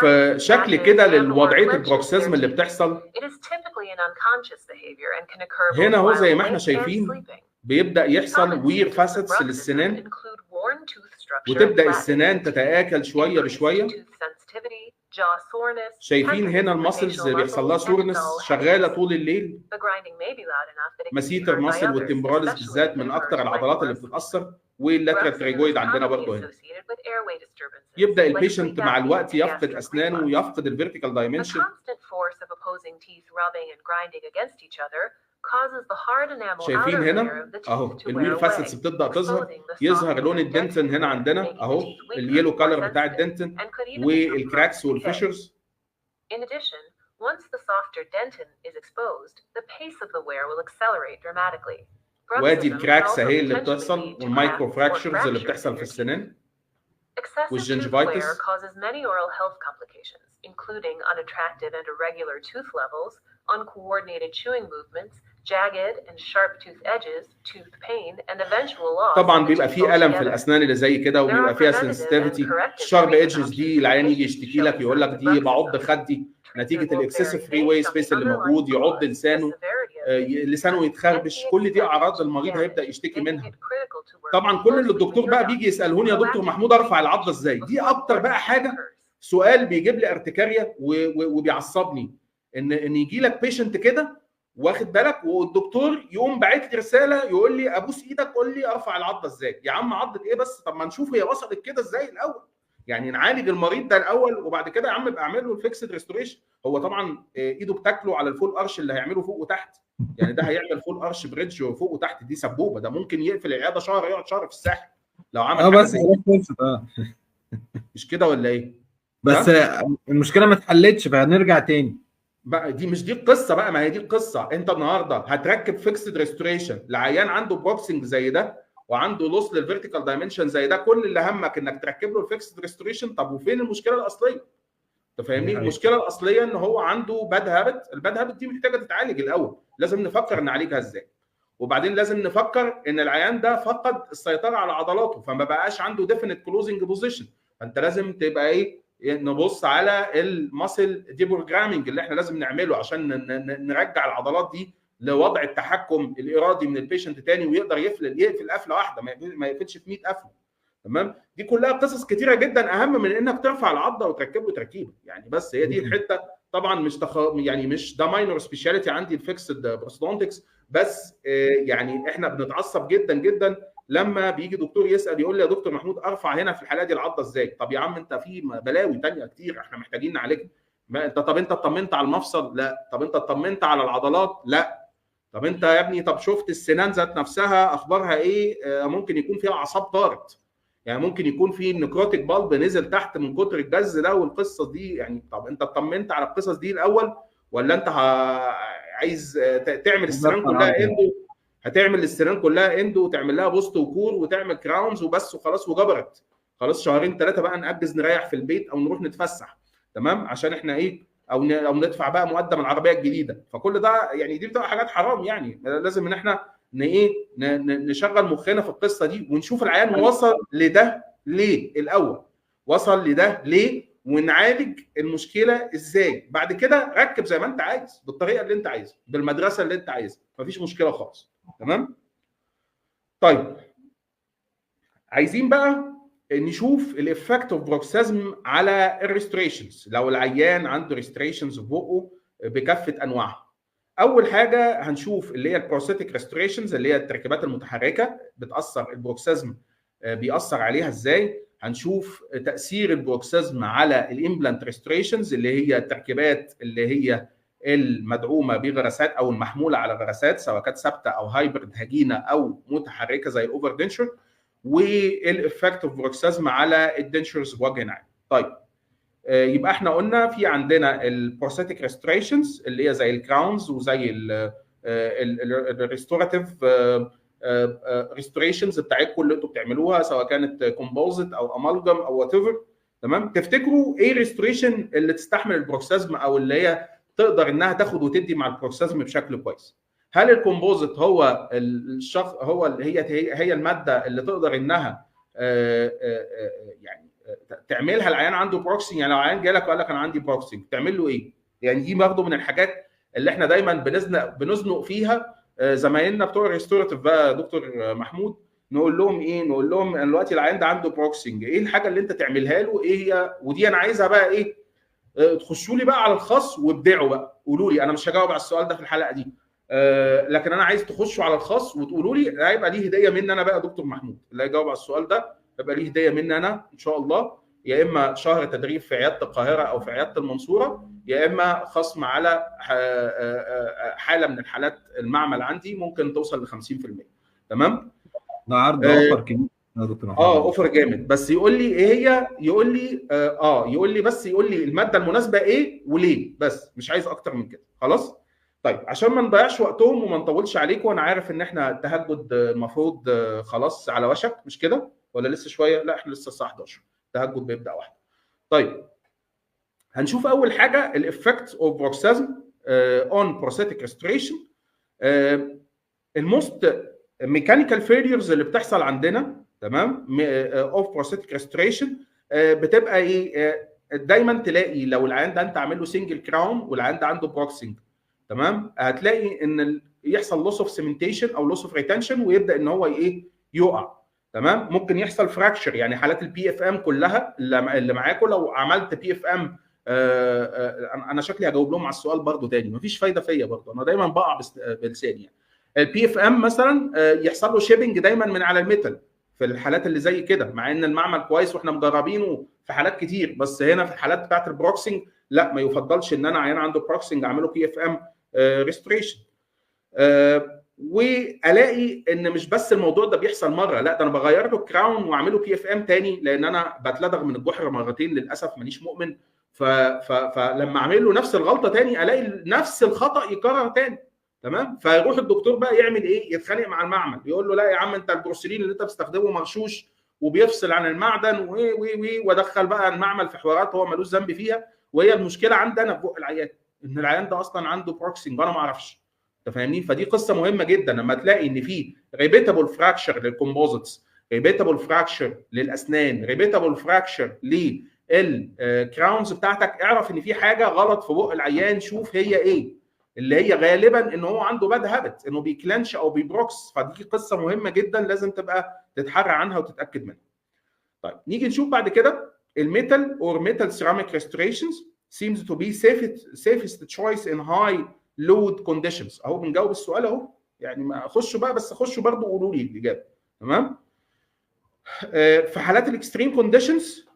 نشوف شكل كده للوضعيه البروكسيزم اللي بتحصل. هنا هو زي ما احنا شايفين بيبدا يحصل وير فاسيتس للسنان، وتبدا السنان تتآكل شويه بشويه. شايفين هنا الماسلز بيحصل لها سورنس شغاله طول الليل. مسيتر ماسل والتمبراليس بالذات من اكتر العضلات اللي بتتاثر، واللاترال تريجويد عندنا برضه هنا. يبدا البيشنت مع الوقت يفقد اسنانه ويفقد الفيرتيكال دايمنشن. شايفين هنا اهو الوير فاسيتس بتبدا تظهر، يظهر لون الدنتن هنا عندنا اهو اليلو كالر بتاع الدنتن والكراكس والفيشرز. Once the softer dentin is exposed, the pace of the wear will accelerate dramatically. وادي الكراكس اهي اللي بتحصل والمايكرو فراكشرز اللي بتحصل في السنان والجنجفايتس. Excessive tooth wear causes many oral health complications, including unattractive and irregular tooth levels, uncoordinated chewing movements, jagged and sharp tooth edges, tooth pain, and eventual loss. طبعا بيبقى فيه ألم في الأسنان اللي زي كده، وبيبقى فيها sensitivity. الشارب ايدجز دي العيان يجي يشتكي لك يقول لك دي بعض خدي نتيجة الاكسسيف فري واي سبيس اللي موجود، يعض لسانه، لسانه يتخربش. كل دي أعراض المريض هيبدأ يشتكي منها. طبعا كل اللي الدكتور بقى بيجي يسألهوني يا دكتور محمود أرفع العضة إزاي؟ دي أكتر بقى حاجة سؤال بيجيب لي ارتكارية وبيعصبني، إن يجي لك بيشنت كده واخد بالك والدكتور يقوم باعت لي رساله يقول لي ابوس ايدك قول لي ارفع العضه ازاي. يا عم عضه ايه بس؟ طب ما نشوف هي وصلت كده ازاي الاول، يعني نعالج المريض ده الاول وبعد كده يا عم ابقى اعمل له الفيكسد ريستوريشن. هو طبعا ايده بتاكله على الفول ارش اللي هيعمله فوق وتحت، يعني ده هيعمل فول ارش بريدج فوق وتحت، دي سبوبه، ده ممكن يقفل العياده شهر، يقعد شهر في الساحل لو عمل حاجه بس مش كده ولا ايه؟ بس المشكله ما اتحلتش فهنرجع تاني بقى. دي مش دي القصه بقى، ما هي دي القصه. انت النهارده هتركب فيكسد ريستوريشن لعيان عنده بوكسنج زي ده وعنده لوس للفيرتيكال دايمنشن زي ده، كل اللي همك انك تركب له الفيكسد ريستوريشن. طب وفين المشكله الاصليه؟ انت فاهمني؟ المشكله الاصليه ان هو عنده باد هابت. الباد هابت دي محتاجه تتعالج الاول، لازم نفكر نعالجها ازاي، وبعدين لازم نفكر ان العيان ده فقد السيطره على عضلاته فما بقاش عنده ديفينيت كلوزنج بوزيشن. فانت لازم تبقى ايه، نبص على الماسل ديبروجرامينج اللي احنا لازم نعمله عشان نرجع العضلات دي لوضع التحكم الارادي من البيشنت تاني، ويقدر يقفل قفله واحده، ما يقفلش في 100 قفله. تمام؟ دي كلها قصص كتيره جدا اهم من انك ترفع العضه وتركب له تركيبه يعني. بس هي دي الحته. طبعا مش يعني مش ده ماينور سبيشاليتي عندي الفيكسد بروستودونتكس، بس يعني احنا بنتعصب جدا جدا لما بيجي دكتور يسال يقول لي يا دكتور محمود ارفع هنا في الحاله دي العضه ازاي؟ طب يا عم انت في بلاوي ثانيه كتير احنا محتاجين نعالجها. طب انت اطمنت على المفصل؟ لا. طب انت اطمنت على العضلات؟ لا. طب انت يا ابني طب شفت السنان ذات نفسها اخبارها ايه؟ ممكن يكون فيها اعصاب طارت، يعني ممكن يكون في نكروتيك بالب نزل تحت من كتر الجز ده والقصه دي يعني. طب انت اطمنت على القصص دي الاول ولا انت عايز تعمل السنان كلها اندو؟ هتعمل السنان كلها اندو وتعمل لها بوست وكور وتعمل كراونز وبس وخلاص وجبرت. خلاص شهرين ثلاثه بقى نأجز نريح في البيت او نروح نتفسح، تمام؟ عشان احنا ايه، او ندفع بقى مقدم العربيه الجديده. فكل ده يعني دي بتبقى حاجات حرام يعني. لازم ان احنا نشغل مخنا في القصه دي ونشوف العيان وصل لده ليه الاول، وصل لده ليه، ونعالج المشكله ازاي. بعد كده ركب زي ما انت عايز بالطريقه اللي انت عايزها بالمدرسه اللي انت عايزها، مفيش مشكله خالص. تمام؟ طيب عايزين بقى نشوف الافكت اوف بروكسيزم على الريستريشنز لو العيان عنده ريستريشنز في بقه بكافه انواعها. اول حاجه هنشوف اللي هي البروستاتيك ريستريشنز اللي هي التركيبات المتحركه بتاثر البروكسيزم بيأثر عليها ازاي. هنشوف تاثير البروكسيزم على الامبلانت ريستريشنز اللي هي التركيبات اللي هي المدعومه بغرسات او المحموله على غرسات سواء كانت ثابته او هايبرد هجينه او متحركه زي الاوفر دنشر، والافكت اوف بروكسيزم على الدنشرز بوجه عام. طيب يبقى احنا قلنا في عندنا البروستاتيك ريستريشنز اللي هي زي الكراونز وزي الريستوراتيف ريستوريشنز بتاعتكم اللي انتم بتعملوها سواء كانت كومبوزيت او امالجم او وات ايفر. تمام؟ تفتكروا ايه ريستوريشن اللي تستحمل البروكسيزم او اللي هي تقدر انها تاخد وتدي مع البروكسيزم بشكل كويس؟ هل الكومبوزيت هو الشخص هو اللي هي الماده اللي تقدر انها يعني تعملها العيان عنده بروكسنج. يعني لو عيان جالك وقال لك انا عندي بروكسنج تعمل له ايه؟ يعني دي برضه من الحاجات اللي احنا دايما بنزنق فيها زمايلنا بتوع الريستوراتيف بقى دكتور محمود. نقول لهم ايه؟ نقول لهم ان دلوقتي العيان ده عنده بروكسنج، ايه الحاجه اللي انت تعملها له؟ ايه هي؟ ودي انا عايزها بقى ايه؟ تخشوا لي بقى على الخاص وابدعوا بقى، قولوا لي. انا مش هجاوب على السؤال ده في الحلقه دي، لكن انا عايز تخشوا على الخاص وتقولوا لي. هيبقى ليه هديه مني انا بقى دكتور محمود اللي هيجاوب على السؤال ده، يبقى ليه هديه مني انا ان شاء الله، يا اما شهر تدريب في عياده القاهره او في عياده المنصوره، يا اما خصم على حاله من الحالات المعمل عندي ممكن توصل ل 50%. تمام؟ ده عرض اوفر كبير يا دكتور محمد. اوفر جامد. بس يقول لي ايه هي، يقول لي بس يقول لي الماده المناسبه ايه وليه، بس مش عايز اكتر من كده. خلاص؟ طيب عشان ما نضيعش وقتهم وما نطولش عليكم، وانا عارف ان احنا التهجد المفروض خلاص على وشك، مش كده؟ ولا لسه شويه؟ لا احنا لسه الساعه 11، التهجد بيبدا واحده. طيب هنشوف اول حاجه الافكت اوف بروكسازم اون بروستاتيك ريستوريشن. الموست ميكانيكال فيليرز اللي بتحصل عندنا، تمام، اوف بروستاتيك ريستوريشن بتبقى ايه؟ دايما تلاقي لو العيان ده انت عامل له سنجل كراون والعيان ده عنده بروكسنج، تمام، هتلاقي ان يحصل لوس اوف سيمنتيشن او لوس اوف ريتنشن ويبدا ان هو ايه؟ يقع. تمام؟ ممكن يحصل فراكشر. يعني حالات البي اف ام كلها اللي معاكم لو عملت بي اف ام، انا شكلي هجاوب لهم على السؤال برضو تاني، مفيش فايده فيا برضو، انا دايما بقع بلساني. يعني البي اف ام مثلا يحصل له شيبنج دايما من على الميتال في الحالات اللي زي كده، مع ان المعمل كويس واحنا مجربينه في حالات كتير، بس هنا في الحالات بتاعت البروكسنج لا، ما يفضلش ان انا عيان عنده بروكسنج اعمله بي اف ام ريستوريشن. والاقي ان مش بس الموضوع ده بيحصل مره، لا ده انا بغير له الكراون واعمله بي اف ام تاني، لان انا بتلدغ من الجحر مرتين للاسف، مانيش مؤمن. فلما اعمل له نفس الغلطه تاني الاقي نفس الخطا يكرر تاني. تمام؟ فيروح الدكتور بقى يعمل ايه؟ يتخانق مع المعمل، يقول له لا يا عم انت البروسيلين اللي انت بتستخدمه مغشوش وبيفصل عن المعدن وادخل بقى المعمل في حوارات هو ملوش ذنب فيها، وهي المشكله عندنا في بق العيان ان العيان ده اصلا عنده بروكسنج وانا ما اعرفش. انت فاهمني؟ فدي قصه مهمه جدا لما تلاقي ان في ريبيتابل فراكشر للكومبوزيتس، ريبيتابل فراكشر للاسنان، ريبيتابل فراكشر للكراونز بتاعتك، اعرف ان في حاجه غلط في بق العيان. شوف هي ايه، اللي هي غالبا ان هو عنده باد هابت، انه بيكلانش او بيبروكس. فدي قصه مهمه جدا لازم تبقى تتحرى عنها وتتاكد منها. طيب نيجي نشوف بعد كده الميتال اور ميتال سيراميك ريستوريشنز seems to be safest choice in high load conditions. اهو بنجاوب السؤال اهو، يعني ما خشوا بقى، بس خشوا برضو قولوا لي الاجابه. تمام؟ في حالات الاكستريم كونديشنز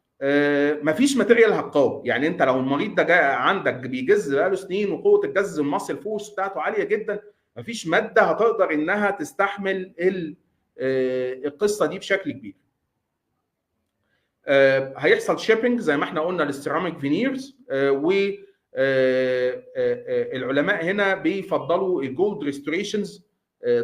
مفيش ماتيريال هتقاوم. يعني انت لو المريض ده جاي عندك بيجز بقاله سنين وقوه الجز المصل فورس بتاعته عاليه جدا، مفيش ماده هتقدر انها تستحمل القصه دي بشكل كبير. هيحصل شيبنج زي ما احنا قلنا للسيراميك فينيرز، والعلماء هنا بيفضلوا الجولد ريستوريشنز.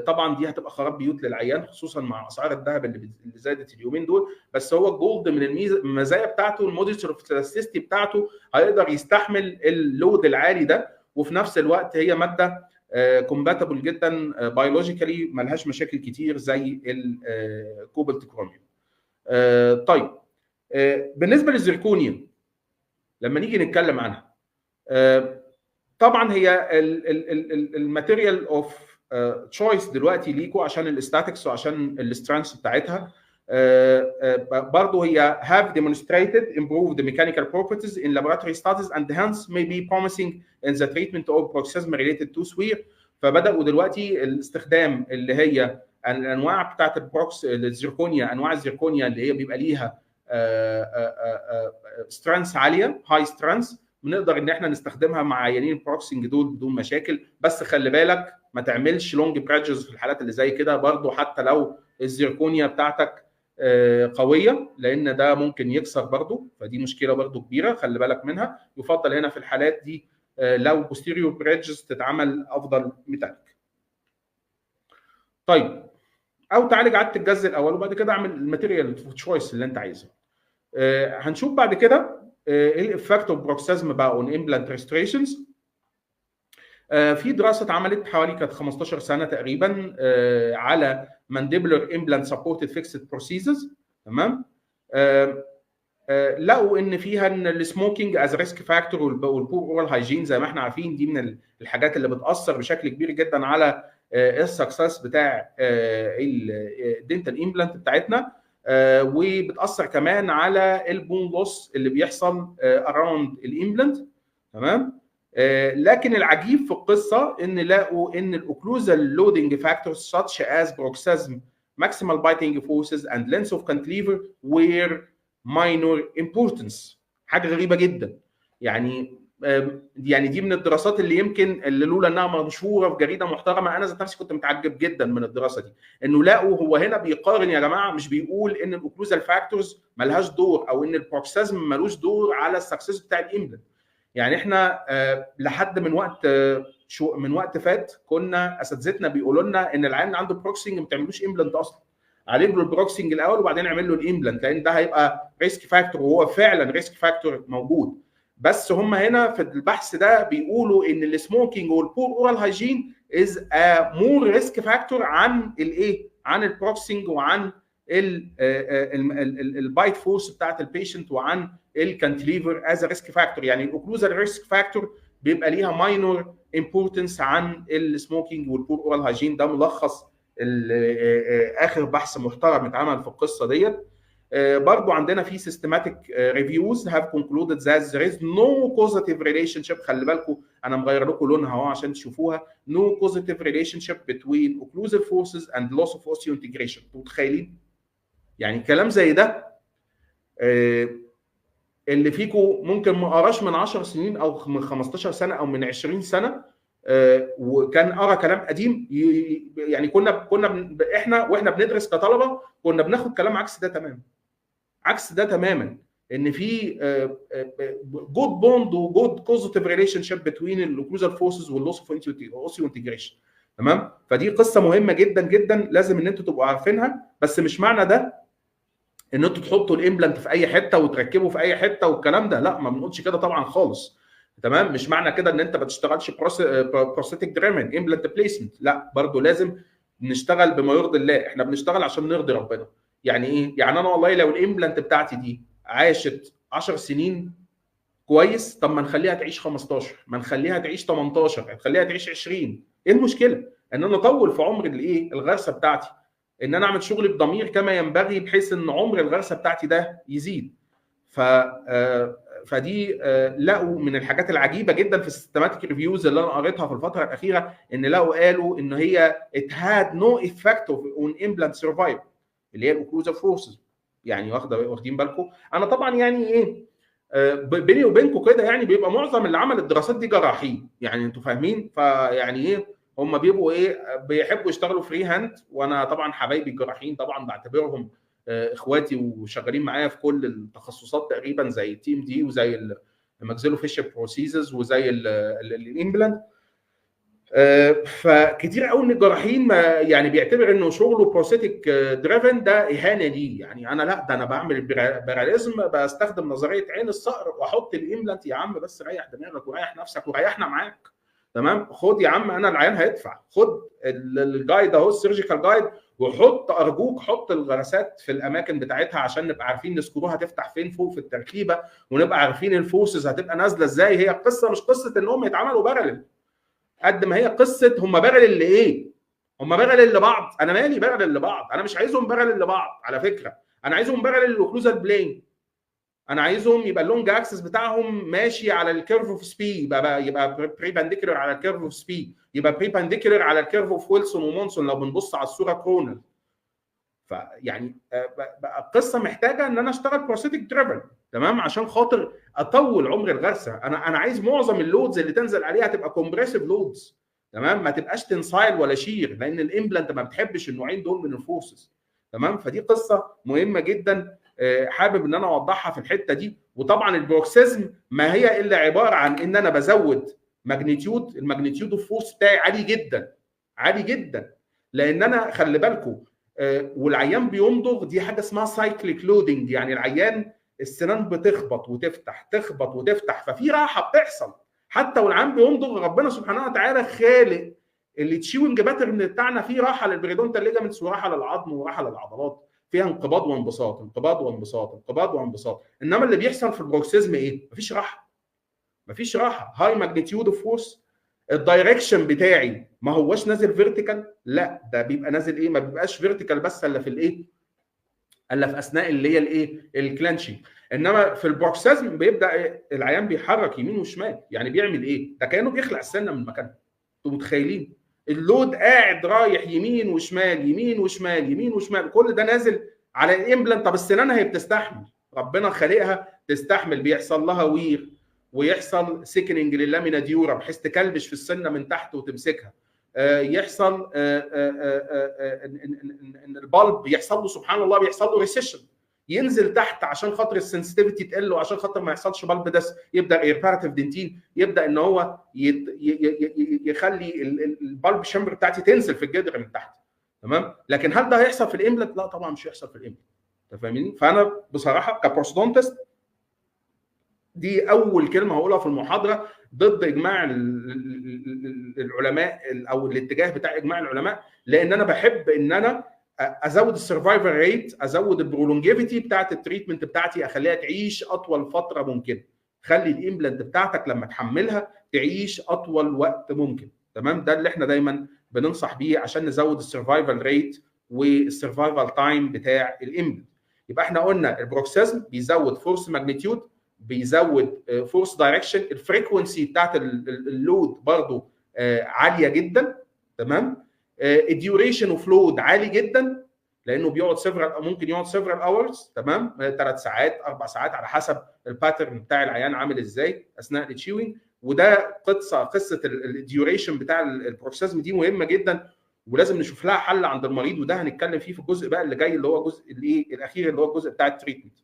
طبعا دي هتبقى خراب بيوت للعيان، خصوصا مع اسعار الذهب اللي زادت اليومين دول. بس هو الجولد من المزايا بتاعته الموديتور اوف الاستيستي بتاعته هيقدر يستحمل اللود العالي ده، وفي نفس الوقت هي ماده كومباتبل جدا بيولوجيكالي، ملهاش مشاكل كتير زي الكوبالت كروميوم. طيب بالنسبه للزركونيوم لما نيجي نتكلم عنها، طبعا هي الماتيريال اوف تشويس دلوقتي ليكوا عشان الاستاتكس وعشان السترانث بتاعتها. برضه هي have demonstrated improved mechanical properties in laboratory studies and hence may be promising in the treatment of bruxism related to SWIR. فبداوا دلوقتي الاستخدام اللي هي الانواع بتاعت البروكس الزيركونيا، انواع الزيركونيا اللي هي بيبقى ليها سترانث عاليه، هاي سترانث، بنقدر ان احنا نستخدمها مع عيانين البروكسنج دول بدون مشاكل. بس خلي بالك ما تعملش لونج بريدجز في الحالات اللي زي كده برضو، حتى لو الزيركونيا بتاعتك قويه، لان ده ممكن يكسر برضو، فدي مشكله برضو كبيره خلي بالك منها. يفضل هنا في الحالات دي لو بوستيريور بريدجز تتعمل افضل ميتاليك. طيب او تعالج عاده الجز الاول وبعد كده اعمل الماتيريال تشويس اللي انت عايزها. هنشوف بعد كده ايه الافكت اوف بروكسازم بقى اون امبلانت ريستوريشنز. في دراسه اتعملت حوالي كانت 15 سنه تقريبا على مانديبولار امبلانت سبورتد فيكسد بروسيسز. تمام؟ لقوا ان فيها ان السموكينج از ريسك فاكتور والبور اورال هايجين زي ما احنا عارفين دي من الحاجات اللي بتاثر بشكل كبير جدا على السكسس بتاع الدنتال امبلانت بتاعتنا، وبتاثر كمان على البون لوس اللي بيحصل اراوند الامبلانت. تمام. لكن العجيب في القصه ان لقوا ان الاوكلوزال لودنج فاكتورز such as bruxism, maximal biting forces and length of cantilever were minor importance. حاجه غريبه جدا. يعني دي من الدراسات اللي يمكن اللي لولا انها منشوره في جريده محترمه انا ذات نفسي كنت متعجب جدا من الدراسه دي، انه لقوا هو هنا بيقارن يا جماعه، مش بيقول ان الاوكلوزال فاكتورز ملهاش دور او ان البروكسيزم ملوش دور على السكسس بتاع الامبلانت. يعني احنا لحد من وقت فات كنا اساتذتنا بيقولوا لنا ان العيان عنده بروكسنج ما تعملوش امبلانت اصلا، عالج له البروكسنج الاول وبعدين اعمل له الامبلانت، لان ده هيبقى ريسك فاكتور، وهو فعلا ريسك فاكتور موجود. بس هم هنا في البحث ده بيقولوا ان السموكينج والبور اورال هايجين از ا مور ريسك فاكتور عن الايه؟ عن البروكسنج وعن البايت فورس بتاعت البيشنت وعن الكانتليفر از ريسك فاكتور. يعني الاوكلوزال ريسك فاكتور بيبقى ليها ماينور امبورتنس عن السموكينج والبور اورال هايجين. ده ملخص اخر بحث محترم اتعمل في القصه ديت. برضو عندنا في systematic reviews have concluded that there is no causative relationship. خلي بالكم انا مغير لكم لونها اهو عشان تشوفوها. no causative relationship between occlusive forces and loss of osseointegration. انتوا متخيلين؟ يعني كلام زي ده اللي فيكم ممكن ما قراش من 10 سنين او من 15 سنه او من 20 سنه وكان قرا كلام قديم، يعني كنا احنا واحنا بندرس كطلبه كنا بناخد كلام عكس ده تماما، عكس ده تماما، ان في جود بوند وجود كوزيتيف ريليشن شيب بين الاوكلوزال فورسز واللوس اوف اوسيو انتجريشن. تمام. فدي قصه مهمه جدا جدا لازم ان انتوا تبقوا عارفينها، بس مش معنى ده ان انتوا تحطوا الامبلانت في اي حته وتركبه في اي حته والكلام ده، لا ما بنقولش كده طبعا خالص. تمام. مش معنى كده ان انت ما تشتغلش بروستاتيك دريمن امبلانت بليسمنت، لا برضو لازم نشتغل بما يرضي الله. احنا بنشتغل عشان نرضي ربنا. يعني ايه؟ يعني انا والله لو الامبلانت بتاعتي دي عاشت 10 سنين كويس، طب ما نخليها تعيش 15، ما نخليها تعيش 18، نخليها تعيش 20. ايه المشكله؟ ان انا اطول في عمر الايه؟ الغرسه بتاعتي، ان انا اعمل شغلي بضمير كما ينبغي بحيث ان عمر الغرسه بتاعتي ده يزيد. فدي لقوا من الحاجات العجيبه جدا في السيستماتيك ريفيوز اللي انا قريتها في الفتره الاخيره، ان قالوا ان هي it had no effect on implant survival اللي هي الاوكلوزال فورسز. يعني واخدين بالكم؟ انا طبعا يعني ايه بيني وبينكم كده، يعني بيبقى معظم اللي عمل الدراسات دي جراحين، يعني انتوا فاهمين؟ فيعني ايه هم بيبقوا ايه؟ بيحبوا يشتغلوا فري هاند، وانا طبعا حبايبي الجراحين طبعا بعتبرهم اخواتي وشغالين معايا في كل التخصصات تقريبا، زي التيم دي وزي الماكسيلو فيشر بروسيسز وزي الامبلانت. فكتير قوي من الجراحين يعني بيعتبر انه شغله بروستاتيك دريفن ده اهانه ليه. يعني انا لا، ده انا بعمل باراليزم، بستخدم نظريه عين الصقر واحط الامبلانت. يا عم بس ريح دماغك وريح نفسك وريحنا معاك. تمام. خد يا عم، انا العيان هيدفع، خد الجايد اهو، السيرجيكال جايد، وحط ارجوك حط الغرسات في الاماكن بتاعتها عشان نبقى عارفين السكرو هتفتح فين فوق في التركيبه، ونبقى عارفين الفورسز هتبقى نازله ازاي. هي القصه مش قصه انهم يتعملوا باراليل، قد ما هي قصه هم باراليل لايه؟ هم باراليل لبعض. انا مالي باراليل لبعض؟ انا مش عايزهم باراليل لبعض على فكره، انا عايزهم باراليل للاوكلوزال بلين. انا عايزهم يبقى اللونج اكسس بتاعهم ماشي على الكيرف اوف سبي، يبقى بريبانديكولار على الكيرف اوف سبي، يبقى بريبانديكولار على الكيرف اوف ويلسون ومونسون لو بنبص على الصوره كرونال. فيعني بقى القصه محتاجه ان انا اشتغل بروستاتيك دريفن، تمام، عشان خاطر اطول عمر الغرسه. انا عايز معظم اللودز اللي تنزل عليها تبقى كومبريسيف لودز، تمام، ما تبقاش تنسايل ولا شير، لان الامبلانت ما بتحبش النوعين دول من الفورسز. تمام. فدي قصه مهمه جدا حابب ان انا اوضحها في الحته دي. وطبعا البروكسيزم ما هي الا عباره عن ان انا بزود الماجنتيود اوف فورس بتاعي عالي جدا، عالي جدا، لان انا خلي بالكم والعيان بيمضغ، دي حاجه اسمها سايكليك لودنج. يعني العيان السنان بتخبط وتفتح تخبط وتفتح، ففي راحه بتحصل حتى والعيان بيمضغ. ربنا سبحانه وتعالى خالق اللي تشيوينج باترن بتاعنا فيه راحه للبريدونتال ليجامنتس وراحه للعظم وراحه للعضلات. فيها انقباض وانبساط، انقباض وانبساط، انقباض وانبساط. انما اللي بيحصل في البروكسيزم ايه؟ مفيش راحه، مفيش راحه. هاي ماجنتيود اوف فورس، الدايركشن بتاعي ما هوش نازل فيرتيكال، لا ده بيبقى نازل ايه؟ ما بيبقاش فيرتيكال بس الا في الايه؟ الا في اثناء اللي هي الايه؟ الكلانشنج. انما في البروكسيزم بيبدا العيان بيحرك يمين وشمال، يعني بيعمل ايه؟ ده كانه بيخلع السنه من مكانها. انتوا متخيلين؟ اللود قاعد رايح يمين وشمال يمين وشمال يمين وشمال، كل ده نازل على الامبلانت. طب السنان هي بتستحمل، ربنا خالقها تستحمل، بيحصل لها وير ويحصل سيكننج لللامينا ديورا بحيث تكلبش في السنه من تحت وتمسكها. يحصل ان البلب يحصل له سبحان الله بيحصل له ريسيشن، ينزل تحت عشان خاطر السنسيتيفيتي تقل وعشان خاطر ما يحصلش بلب دس، يبدا ريباراتيف دنتين يبدا ان هو يخلي البلب شامبر بتاعتي تنزل في الجدر من تحت. تمام. لكن هل ده هيحصل في الامبلانت؟ لا طبعا مش هيحصل في الامبلانت. انت فاهميني؟ فانا بصراحه كبروستودونتست دي اول كلمه هقولها في المحاضره ضد اجماع العلماء او الاتجاه بتاع اجماع العلماء، لان انا بحب ان انا ازود السرفايفل ريت، ازود البرولونجيفيتي بتاعت التريتمنت بتاعتي، اخليها تعيش اطول فتره ممكن. خلي الامبلانت بتاعتك لما تحملها تعيش اطول وقت ممكن. تمام. ده اللي احنا دايما بننصح بيه عشان نزود السرفايفل ريت والسرفايفل تايم بتاع الامبلانت. يبقى احنا قلنا البروكسيزم بيزود فورس ماجنتيود، بيزود فورس دايركشن، الفريكونسي بتاعت اللود برضو عاليه جدا. تمام. الديوريشن اوف لود عالي جدا لانه بيقعد ممكن يقعد سيفرال اورز. تمام. 3 ساعات 4 ساعات على حسب الباترن بتاع العيان عامل ازاي اثناء التشيوينج. وده قصه الديوريشن بتاع البروكسيزم دي مهمه جدا ولازم نشوف لها حل عند المريض، وده هنتكلم فيه في الجزء بقى اللي جاي اللي هو الجزء الاخير اللي هو الجزء بتاع التريتمنت.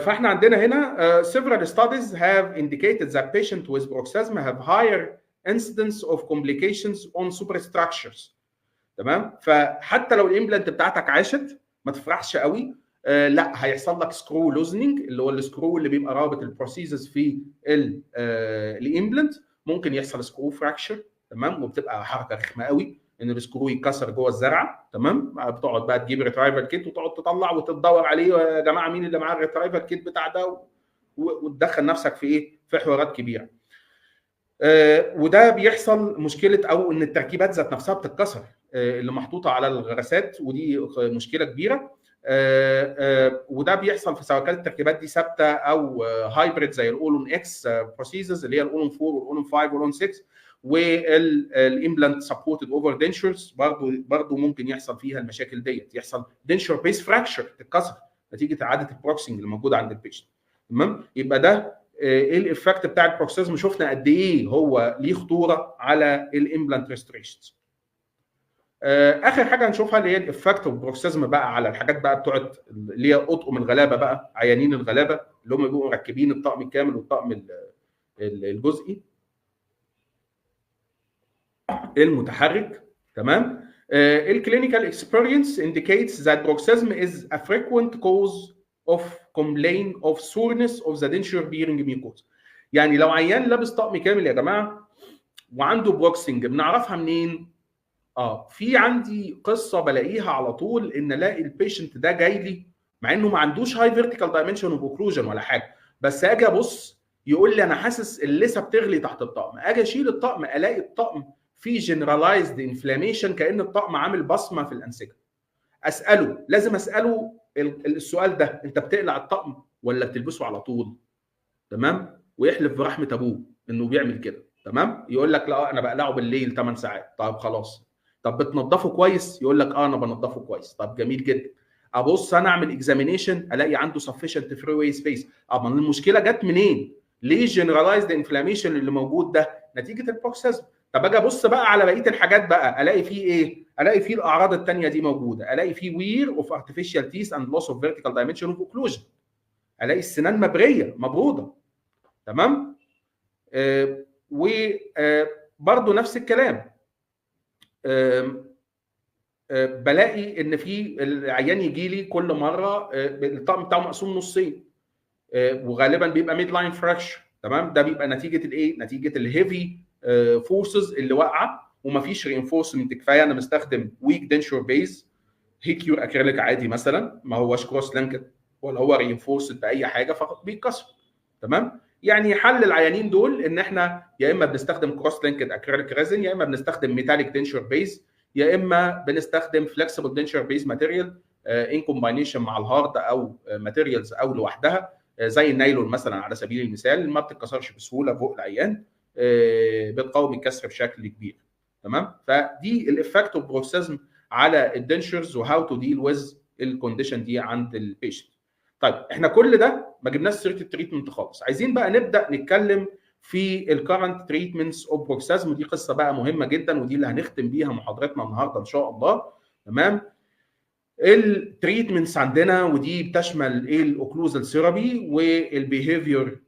فاحنا عندنا هنا several studies have indicated that patients with bruxism have higher incidence of complications on superstructures. تمام. فحتى لو الامبلانت بتاعتك عاشت ما تفرحش قوي، لا هيحصل لك سكرو لوزنينج اللي هو السكرو اللي بيبقى رابط البروسيسز في الامبلانت، ممكن يحصل سكرو فراكشر. تمام. وبتبقى حركه رخمه قوي ان السكرو يتكسر جوه الزرعه. تمام. بتقعد بقى تجيب ريترايفل كيت وتقعد تطلع وتدور عليه يا جماعه مين اللي معاه الريترايفل كيت بتاع ده، وتدخل نفسك في ايه؟ في حوارات كبيره. وده بيحصل مشكله او ان التركيبات ذات نفسها بتتكسر اللي محطوطه على الغرسات، ودي مشكله كبيره. وده بيحصل في سواء كانت التركيبات دي ثابته او هايبريد زي الاولون اكس بروسيسز اللي هي الاولون 4 والاولون 5 والاولون 6 والامبلانت سبورتد اوفر دنشرز برضه ممكن يحصل فيها المشاكل ديت، يحصل دنشر بيس فراكشر تتكسر نتيجه اعاده البروكسنج اللي موجوده عند البيشنت. تمام. يبقى ده ايه الايفكت بتاع البروكسيزم، شفنا قد ايه هو ليه خطوره على الامبلانت ريستوريشنز. اخر حاجه هنشوفها اللي هي الايفكت اوف بروكسيزم بقى على الحاجات بقى بتوعت اللي هي اطقم الغلابه بقى، عيانين الغلابه اللي هم بيبقوا مركبين الطقم الكامل والطقم الجزئي المتحرك. تمام. الكلينيكال اكسبيرينس indicates that bruxism is a frequent cause of complaint of soreness of the denture bearing mucosa. يعني لو عيان لابس طقم كامل يا جماعه وعنده بروكسنج بنعرفها منين؟ في عندي قصه بلاقيها على طول ان الاقي البيشنت ده جاي لي مع انه ما عندوش هاي فيرتيكال دايمنشن اوف اوكلوجن ولا حاجه، بس اجي ابص يقول لي انا حاسس اللثه بتغلي تحت الطقم، اجي اشيل الطقم الاقي الطقم فيه جنرالايزد انفلاميشن كأن الطقم عامل بصمه في الانسجه. اساله، لازم اساله السؤال ده، انت بتقلع الطقم ولا بتلبسه على طول؟ تمام. ويحلف برحمه ابوه انه بيعمل كده. تمام. يقول لك لا انا بقلعه بالليل 8 ساعات. طيب خلاص. طب بتنضفه كويس؟ يقول لك انا بنضفه كويس. طب جميل جدا. ابص انا اعمل اكزامينيشن الاقي عنده sufficient فري واي سبيس. اما المشكله جت منين؟ ليه جنرالايزد انفلاميشن اللي موجود ده؟ نتيجه البروكسيزم. طب اجي ابص بقى على بقيه الحاجات بقى الاقي فيه ايه؟ الاقي فيه الاعراض الثانيه دي موجوده، الاقي فيه وير اوف ارتفيشال تيث اند لوس اوف فيرتيكال دايمنشن اوف اوكلوجن، الاقي السنان مبريه مبروده. تمام. وبرضه نفس الكلام، بلاقي ان في العيان يجي لي كل مره الطقم بتاعه مقسوم نصين، وغالبا بيبقى ميد لاين فراكشر. تمام. ده بيبقى نتيجه الايه؟ نتيجه الهيفي فورسز اللي واقعه ومفيش رينفورسمنت كفايه، انا مستخدم ويك دنشور بيز هيكيور اكريليك عادي مثلا، ما هوش كروس لينكد ولا هو رينفورسد باي حاجه فبيتكسر. تمام؟ يعني حل العيانين دول ان احنا يا اما بنستخدم كروس لينكد اكريليك ريزن، يا اما بنستخدم ميتاليك دنشر بيز، يا اما بنستخدم فلكسبل دنشر بيز ماتيريال ان كومباينيشن مع الهارد او ماتيريالز او لوحدها، زي النايلون مثلا على سبيل المثال، ما بتتكسرش بسهوله فوق العيان، بتقاوم الكسر بشكل كبير. تمام؟ فدي الافكت اوف بروكسيزم على الدنشرز وهاو تو ديل ويز الكونديشن دي عند البيشنت. طيب احنا كل ده ما جبناش سيره التريتمنت خالص، عايزين بقى نبدا نتكلم في الكرنت تريتمنتس اوف بروكسيزم. دي قصه بقى مهمه جدا ودي اللي هنختم بيها محاضرتنا النهارده ان شاء الله. تمام؟ التريتمنتس عندنا ودي بتشمل ايه؟ الاوكلوزال ثيرابي والبيهيفيورال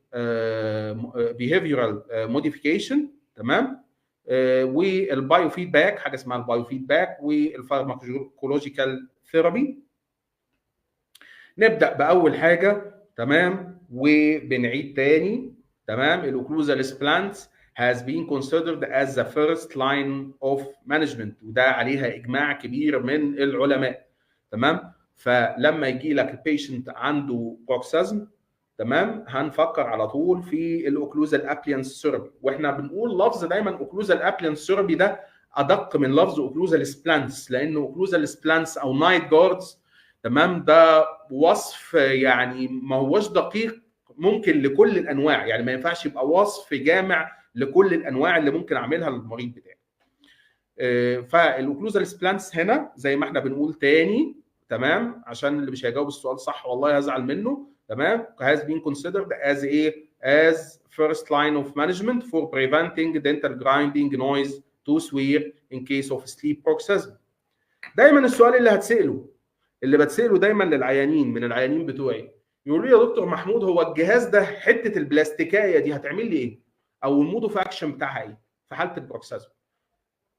موديفيكيشن. تمام؟ والبايو فيدباك، حاجه اسمها البايو فيدباك، والفارماكولوجيكال ثيرابي. نبدا باول حاجه. تمام؟ وبنعيد تاني. تمام؟ الاوكلوزال سبلانتس has been considered as the first line of management، وده عليها اجماع كبير من العلماء. تمام؟ فلما يجي لك البيشنت عنده بروكسيزم، تمام، هنفكر على طول في الاوكلوزال ابليانس ثيرابي. واحنا بنقول لفظ دايما اوكلوزال ابليانس ثيرابي ده ادق من لفظ اوكلوزال سبلانتس، لانه اوكلوزال سبلانتس او نايت جاردز، تمام، ده وصف يعني ما هوش دقيق ممكن لكل الانواع، يعني ما ينفعش يبقى وصف جامع لكل الانواع اللي ممكن اعملها للمريض بتاعي. فالاوكلوزال سبلانتس هنا زي ما احنا بنقول تاني، تمام، عشان اللي مش هيجاوب السؤال صح والله هزعل منه. تمام؟ has been considered as as first line of management for preventing dental grinding noise to swear in case of sleep bruxism. دايما السؤال اللي بتساله دايما للعيانين من العيانين بتوعي، يقولوا لي يا دكتور محمود هو الجهاز ده حته البلاستيكايه دي هتعمل لي ايه؟ او المود اوف اكشن بتاعها ايه في حاله البروكسيزم؟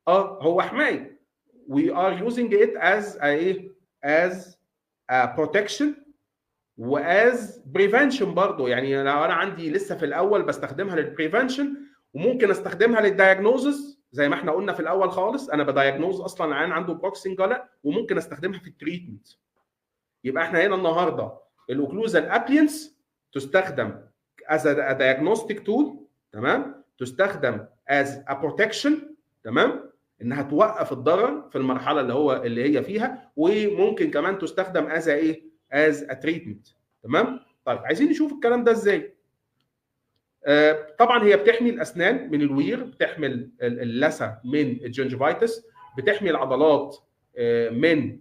هو حمايه. We are using it as a protection واز بريفنشن برضه. يعني لو انا عندي لسه في الاول بستخدمها للبريفنشن، وممكن استخدمها للدايجنوزز زي ما احنا قلنا في الاول خالص، انا بدايجنوز اصلا العيان عنده بروكسنج ولا لا، وممكن استخدمها في التريتمنت. يبقى احنا هنا النهارده الاوكلوزال ابلينس تستخدم از ا دايجنوستيك تول، تمام، تستخدم از ا بروتكشن، تمام، انها توقف الضرر في المرحله اللي هي فيها، وممكن كمان تستخدم از as a treatment. تمام؟ طيب عايزين نشوف الكلام ده ازاي. طبعا هي بتحمي الاسنان من الوير، بتحمي اللثه من الجنجفايتس، بتحمي العضلات من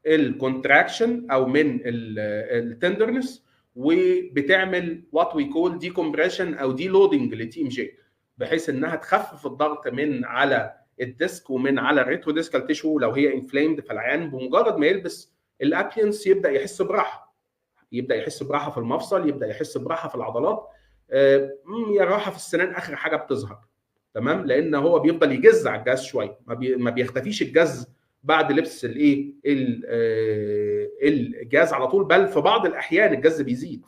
الكونتراكشن او من التندرنس، وبتعمل وات وي كول دي كومبريشن او دي لودنج للتي ام جي، بحيث انها تخفف الضغط من على الديسك ومن على الريترو ديسكال تيشو لو هي انفليمد. فالعيان بمجرد ما يلبس الابلينس يبدا يحس براحه، في المفصل، يبدا يحس براحه في العضلات، يا راحه في السنان اخر حاجه بتظهر. تمام؟ لان هو بيفضل يجز على الجهاز شويه، ما بيختفيش الجز بعد لبس الجهاز على طول، بل في بعض الاحيان الجز بيزيد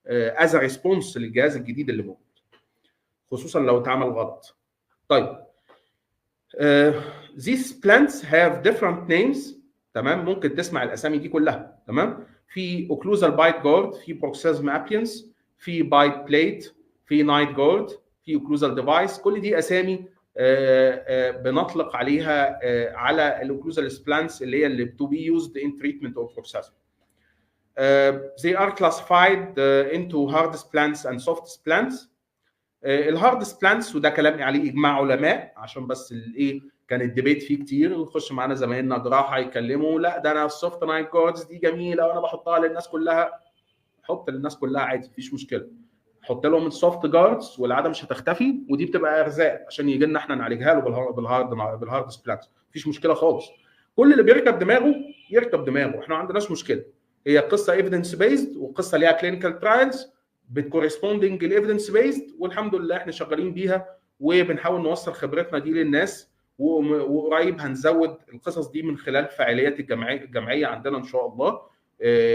از ريسبونس للجهاز الجديد اللي موجود، خصوصا لو اتعمل غلط. طيب these plants have different names. تمام؟ ممكن تسمع الاسامي دي كلها. تمام؟ في اوكلوزال بايت جارد، في بروكسيزم ابلينس، في بايت بليت، في نايت جارد، في اوكلوزال ديفايس. كل دي اسامي بنطلق عليها على الاوكلوزال سبلانتس اللي to be used in treatment of bruxism. They are classified into hard splants and soft splants. الهارد سبلانتس وده كلام عليه اجماع علماء، عشان بس كان الديبيت فيه كتير، ونخش معانا زمايلنا جراحه يتكلموا لا ده انا السوفت نايت جاردز دي جميله وانا بحطها للناس كلها. حط للناس كلها عادي، مفيش مشكله. حط لهم السوفت جاردز والعاده مش هتختفي، ودي بتبقى ارزاق عشان يجي لنا احنا نعالجها له بالهارد سبلانتس، مفيش مشكله خالص. كل اللي بيركب دماغه يركب دماغه، احنا ما عندناش مشكله. هي قصه ايفيدنس بيزد وقصه ليها كلينيكال ترايلز بالكورسبوندنج الايفيدنس بيزد، والحمد لله احنا شغالين بيها وبنحاول نوصل خبرتنا دي للناس، وقريب هنزود القصص دي من خلال فعاليات الجمعيه عندنا ان شاء الله،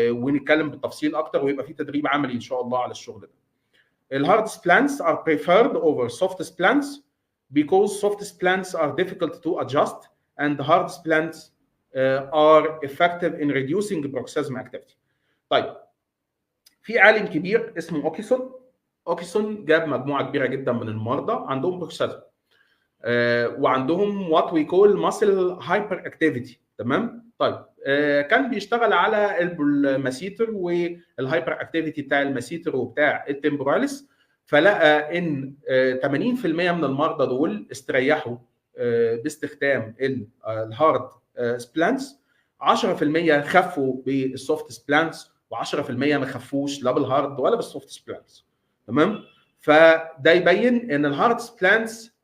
ونتكلم بالتفصيل اكتر، ويبقى في تدريب عملي ان شاء الله على الشغل ده. الهارد سبلانتس are preferred over soft splants because soft splants are difficult to adjust and hard splants are effective in reducing bruxism activity. طيب في عالم كبير اسمه اوكيسون جاب مجموعه كبيره جدا من المرضى عندهم بروكسيزم وعندهم وات وي كول ماسل هايبر اكتيفيتي. تمام. طيب كان بيشتغل على الماسيتر والهايبر اكتيفيتي بتاع الماسيتر وبتاع التمبوراليس، فلقى ان 80% من المرضى دول استريحوا باستخدام الهارد سبلانتس، 10% خفوا بالسوفت سبلانتس، و10% ما خفوش لا بالهارد ولا بالسوفت سبلانتس. تمام. فده يبين ان الهارد سبلانتس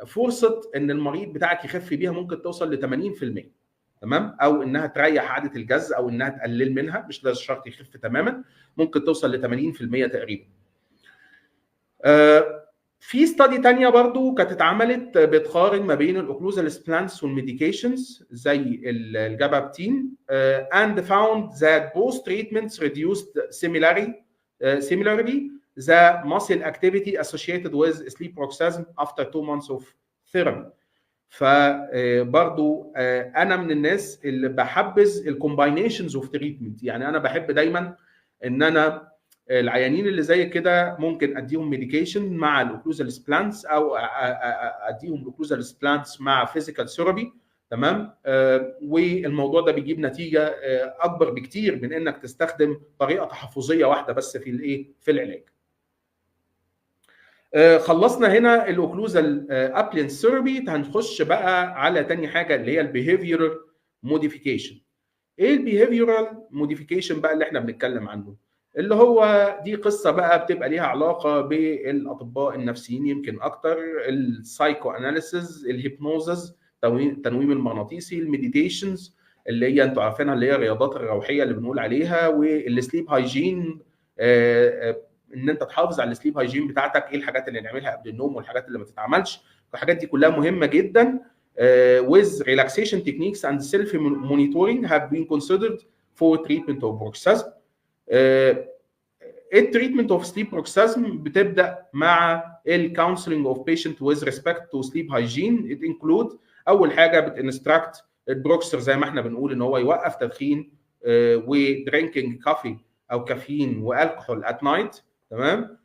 فرصه ان المريض بتاعك يخف بيها ممكن توصل ل 80%. تمام. او انها تريح عاده الجز او انها تقلل منها، مش لازم شرط يخف تماما، ممكن توصل ل 80% تقريبا. في ستادي ثانيه برضو كانت اتعملت بتقارن ما بين الاوكلوزال سبلانتس والميديكيشنز زي الجابابتين and found that both treatments reduced similarly the muscle activity associated with sleep bruxism after 2 months of therapy. فبرضو انا من الناس اللي بحبذ الكومباينيشنز اوف تريتمنت، يعني انا بحب دايما ان انا العيانين اللي زي كده ممكن اديهم ميديكيشن مع الاوكلوزال سبلانتس او اديهم الاوكلوزال سبلانتس مع فيزيكال ثيرابي. تمام. والموضوع ده بيجيب نتيجه اكبر بكتير من انك تستخدم طريقه تحفظيه واحده بس في العلاج. خلصنا هنا الاوكلوزال ابلينس ثيرابي، هنخش بقى على تاني حاجه اللي هي البيهيفيورال موديفيكيشن. ايه البيهيفيورال موديفيكيشن بقى اللي احنا بنتكلم عنه؟ اللي هو دي قصه بقى بتبقى ليها علاقه بالاطباء النفسيين يمكن اكتر، السايكو اناليسيز، الهيبنوزز، التنويم المغناطيسي، المديتيشنز اللي هي انتوا عارفينها اللي هي الرياضات الروحيه اللي بنقول عليها، والسليب هايجين، ان انت تحافظ على السليب هايجين بتاعتك، ايه الحاجات اللي نعملها قبل النوم والحاجات اللي ما تتعملش. الحاجات دي كلها مهمه جدا. with relaxation techniques and self monitoring have been considered for treatment of bruxism. التريتمنت اوف سليب بروكسيزم بتبدا مع الكونسلنج اوف بيشنت with respect to sleep hygiene. it include اول حاجه بتنستراكت البروكسر زي ما احنا بنقول ان هو يوقف تدخين ودرينكينج كافي او كافيين والكحول ات نايت. تمام.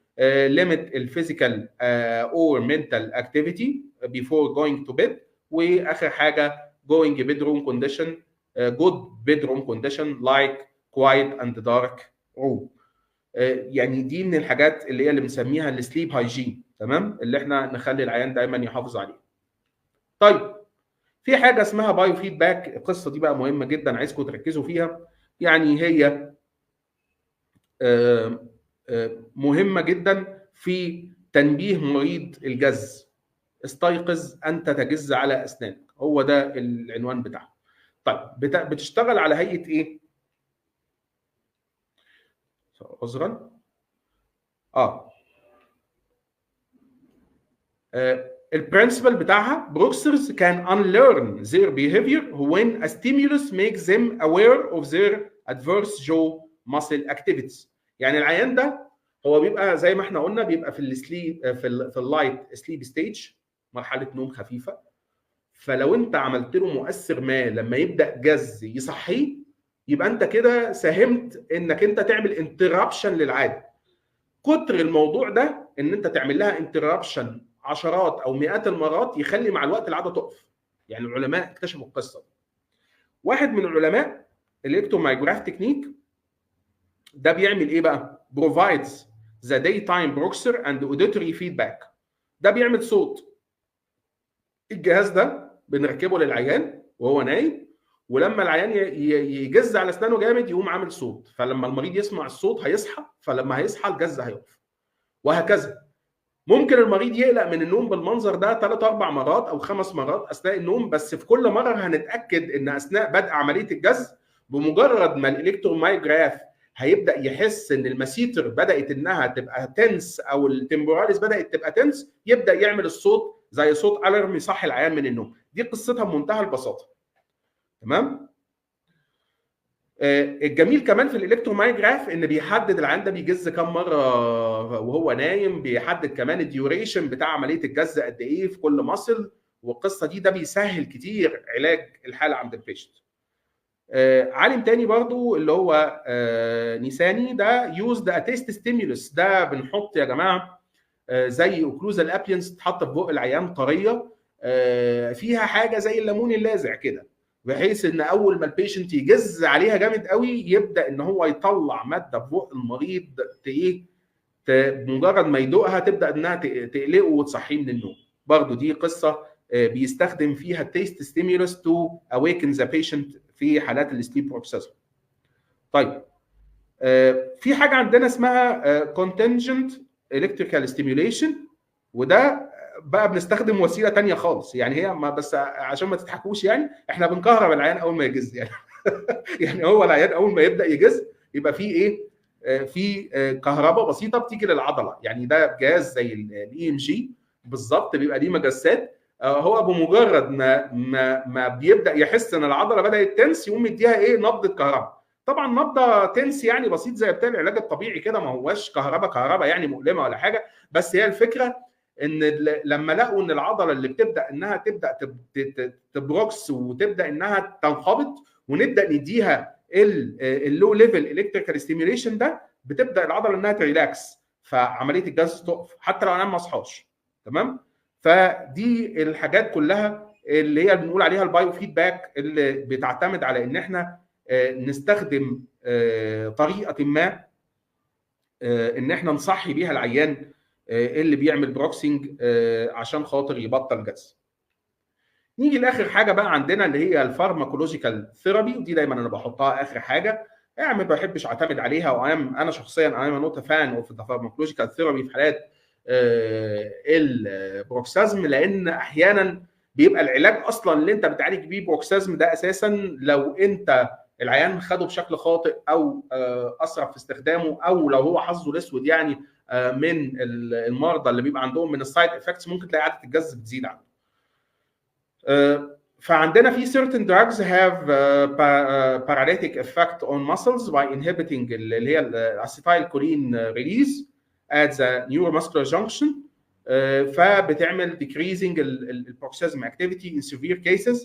ليميت الفيزيكال اور منتال اكتيفيتي before going to bed. واخر حاجه going bedroom condition, good bedroom condition like quiet and dark room. يعني دي من الحاجات اللي هي اللي بنسميها السليب هايجين. تمام. اللي احنا نخلي العيان دايما يحافظ عليه. طيب في حاجه اسمها بايو فيدباك. القصه دي بقى مهمه جدا، عايزكم تركزوا فيها. يعني هي مهمه جدا في تنبيه مريض الجز. استيقظ انت تجز على اسنانك، هو ده العنوان بتاعها. طيب بتشتغل على هيئه ايه؟ عذرا. البرنسبل بتاعها بروكسرز can unlearn their behavior when a stimulus makes them aware of their adverse jaw muscle activities. يعني العيان ده هو بيبقى زي ما احنا قلنا بيبقى في السليب في اللايت سليب ستيج، مرحله نوم خفيفه. فلو انت عملت له مؤثر ما لما يبدا جز يصحيه، يبقى انت كده ساهمت انك انت تعمل انترابشن للعاده. كتر الموضوع ده ان انت تعمل لها انترابشن عشرات او مئات المرات يخلي مع الوقت العاده تقف. يعني العلماء اكتشفوا القصه. واحد من العلماء الالكترومايجراف تكنيك ده بيعمل ايه بقى؟ provides the daytime bruxer and auditory feedback. ده بيعمل صوت. الجهاز ده بنركبه للعيان وهو نايم، ولما العيان يجز على اسنانه جامد يقوم عامل صوت، فلما المريض يسمع الصوت هيصحى، فلما هيصحى الجز هيقف. وهكذا. ممكن المريض يقلق من النوم بالمنظر ده 3 4 مرات او 5 مرات اثناء النوم، بس في كل مره هنتاكد ان اثناء بدء عمليه الجز بمجرد ما الالكترومايجراف هيبدا يحس ان المسيتر بدات انها تبقى تنس او التمبوراليس بدات تبقى تنس، يبدا يعمل الصوت زي صوت الارم يصحي العيان من النوم. دي قصتها بمنتهى البساطه. تمام. الجميل كمان في الالكترومايجراف ان بيحدد العيان ده بيجز كام مره وهو نايم، بيحدد كمان الديوريشن بتاع عمليه الجز قد ايه في كل ماسل. والقصه دي ده بيسهل كتير علاج الحاله عند البيشنت. عالم تاني برضو اللي هو نيساني ده يوزد اتيست ستيمولس، ده بنحط يا جماعه زي اوكلوزال ابينس تتحط في بق العيان طريه فيها حاجه زي الليمون اللاذع كده، بحيث ان اول ما البيشنت يجز عليها جامد قوي يبدا ان هو يطلع ماده في بق المريض مجرد ما يدوقها تبدا انها تقلقه وتصحيه من النوم. برضو دي قصه بيستخدم فيها التيست ستيمولس تو اويكن ذا بيشنت في حالات السليب بروكسيزم. طيب في حاجه عندنا اسمها كونتنجنت الكتريكال ستيميوليشن، وده بقى بنستخدم وسيله ثانيه خالص، يعني هي ما بس عشان ما تضحكوش يعني احنا بنكهرب العيان اول ما يجز يعني يعني هو العيان اول ما يبدا يجز يبقى فيه ايه؟ في كهرباء بسيطه بتيجي للعضله، يعني ده جهاز زي الاي ام جي بالظبط، بيبقى ليه مجسات، هو بمجرد ما بيبدا يحس ان العضله بدات تنس يقوم يديها ايه؟ نبضه كهرباء. طبعا نبضه تنس يعني بسيط زي بتاع العلاج الطبيعي كده، ما هواش كهرباء يعني مؤلمه ولا حاجه، بس هي الفكره ان لما لقوا ان العضله اللي بتبدا انها تبروكس وتبدا انها تنقبض ونبدا نديها اللو ليفل الكتريكال ستيميوليشن ده، بتبدا العضله انها تريلاكس، فعمليه الجهاز تقف حتى لو انا ما اصحاش. تمام؟ فدي الحاجات كلها اللي هي بنقول عليها البايو فيدباك، اللي بتعتمد على ان احنا نستخدم طريقه ما ان احنا نصحي بيها العيان اللي بيعمل بروكسنج عشان خاطر يبطل جز. نيجي لاخر حاجه بقى عندنا اللي هي الفارماكولوجيكال ثيرابي، ودي دايما انا بحطها اخر حاجه، يعني ما بحبش اعتمد عليها، وانا شخصيا انا نوت فان اوف ذا فارماكولوجيكال ثيرابي في حالات البروكسازم، لان احيانا بيبقى العلاج اصلا اللي انت بتعالج بيه بروكسازم ده اساسا لو انت العيان خده بشكل خاطئ او اسرف في استخدامه، او لو هو حظه الاسود يعني من المرضى اللي بيبقى عندهم من السايد افكتس، ممكن تلاقي عاده الجز بتزيد عنده. فعندنا في certain drugs have paralytic effect on muscles by inhibiting اللي هي acetylcholine release at the neuromuscular junction، فبتعمل decreasing البروكسيزم activity in severe cases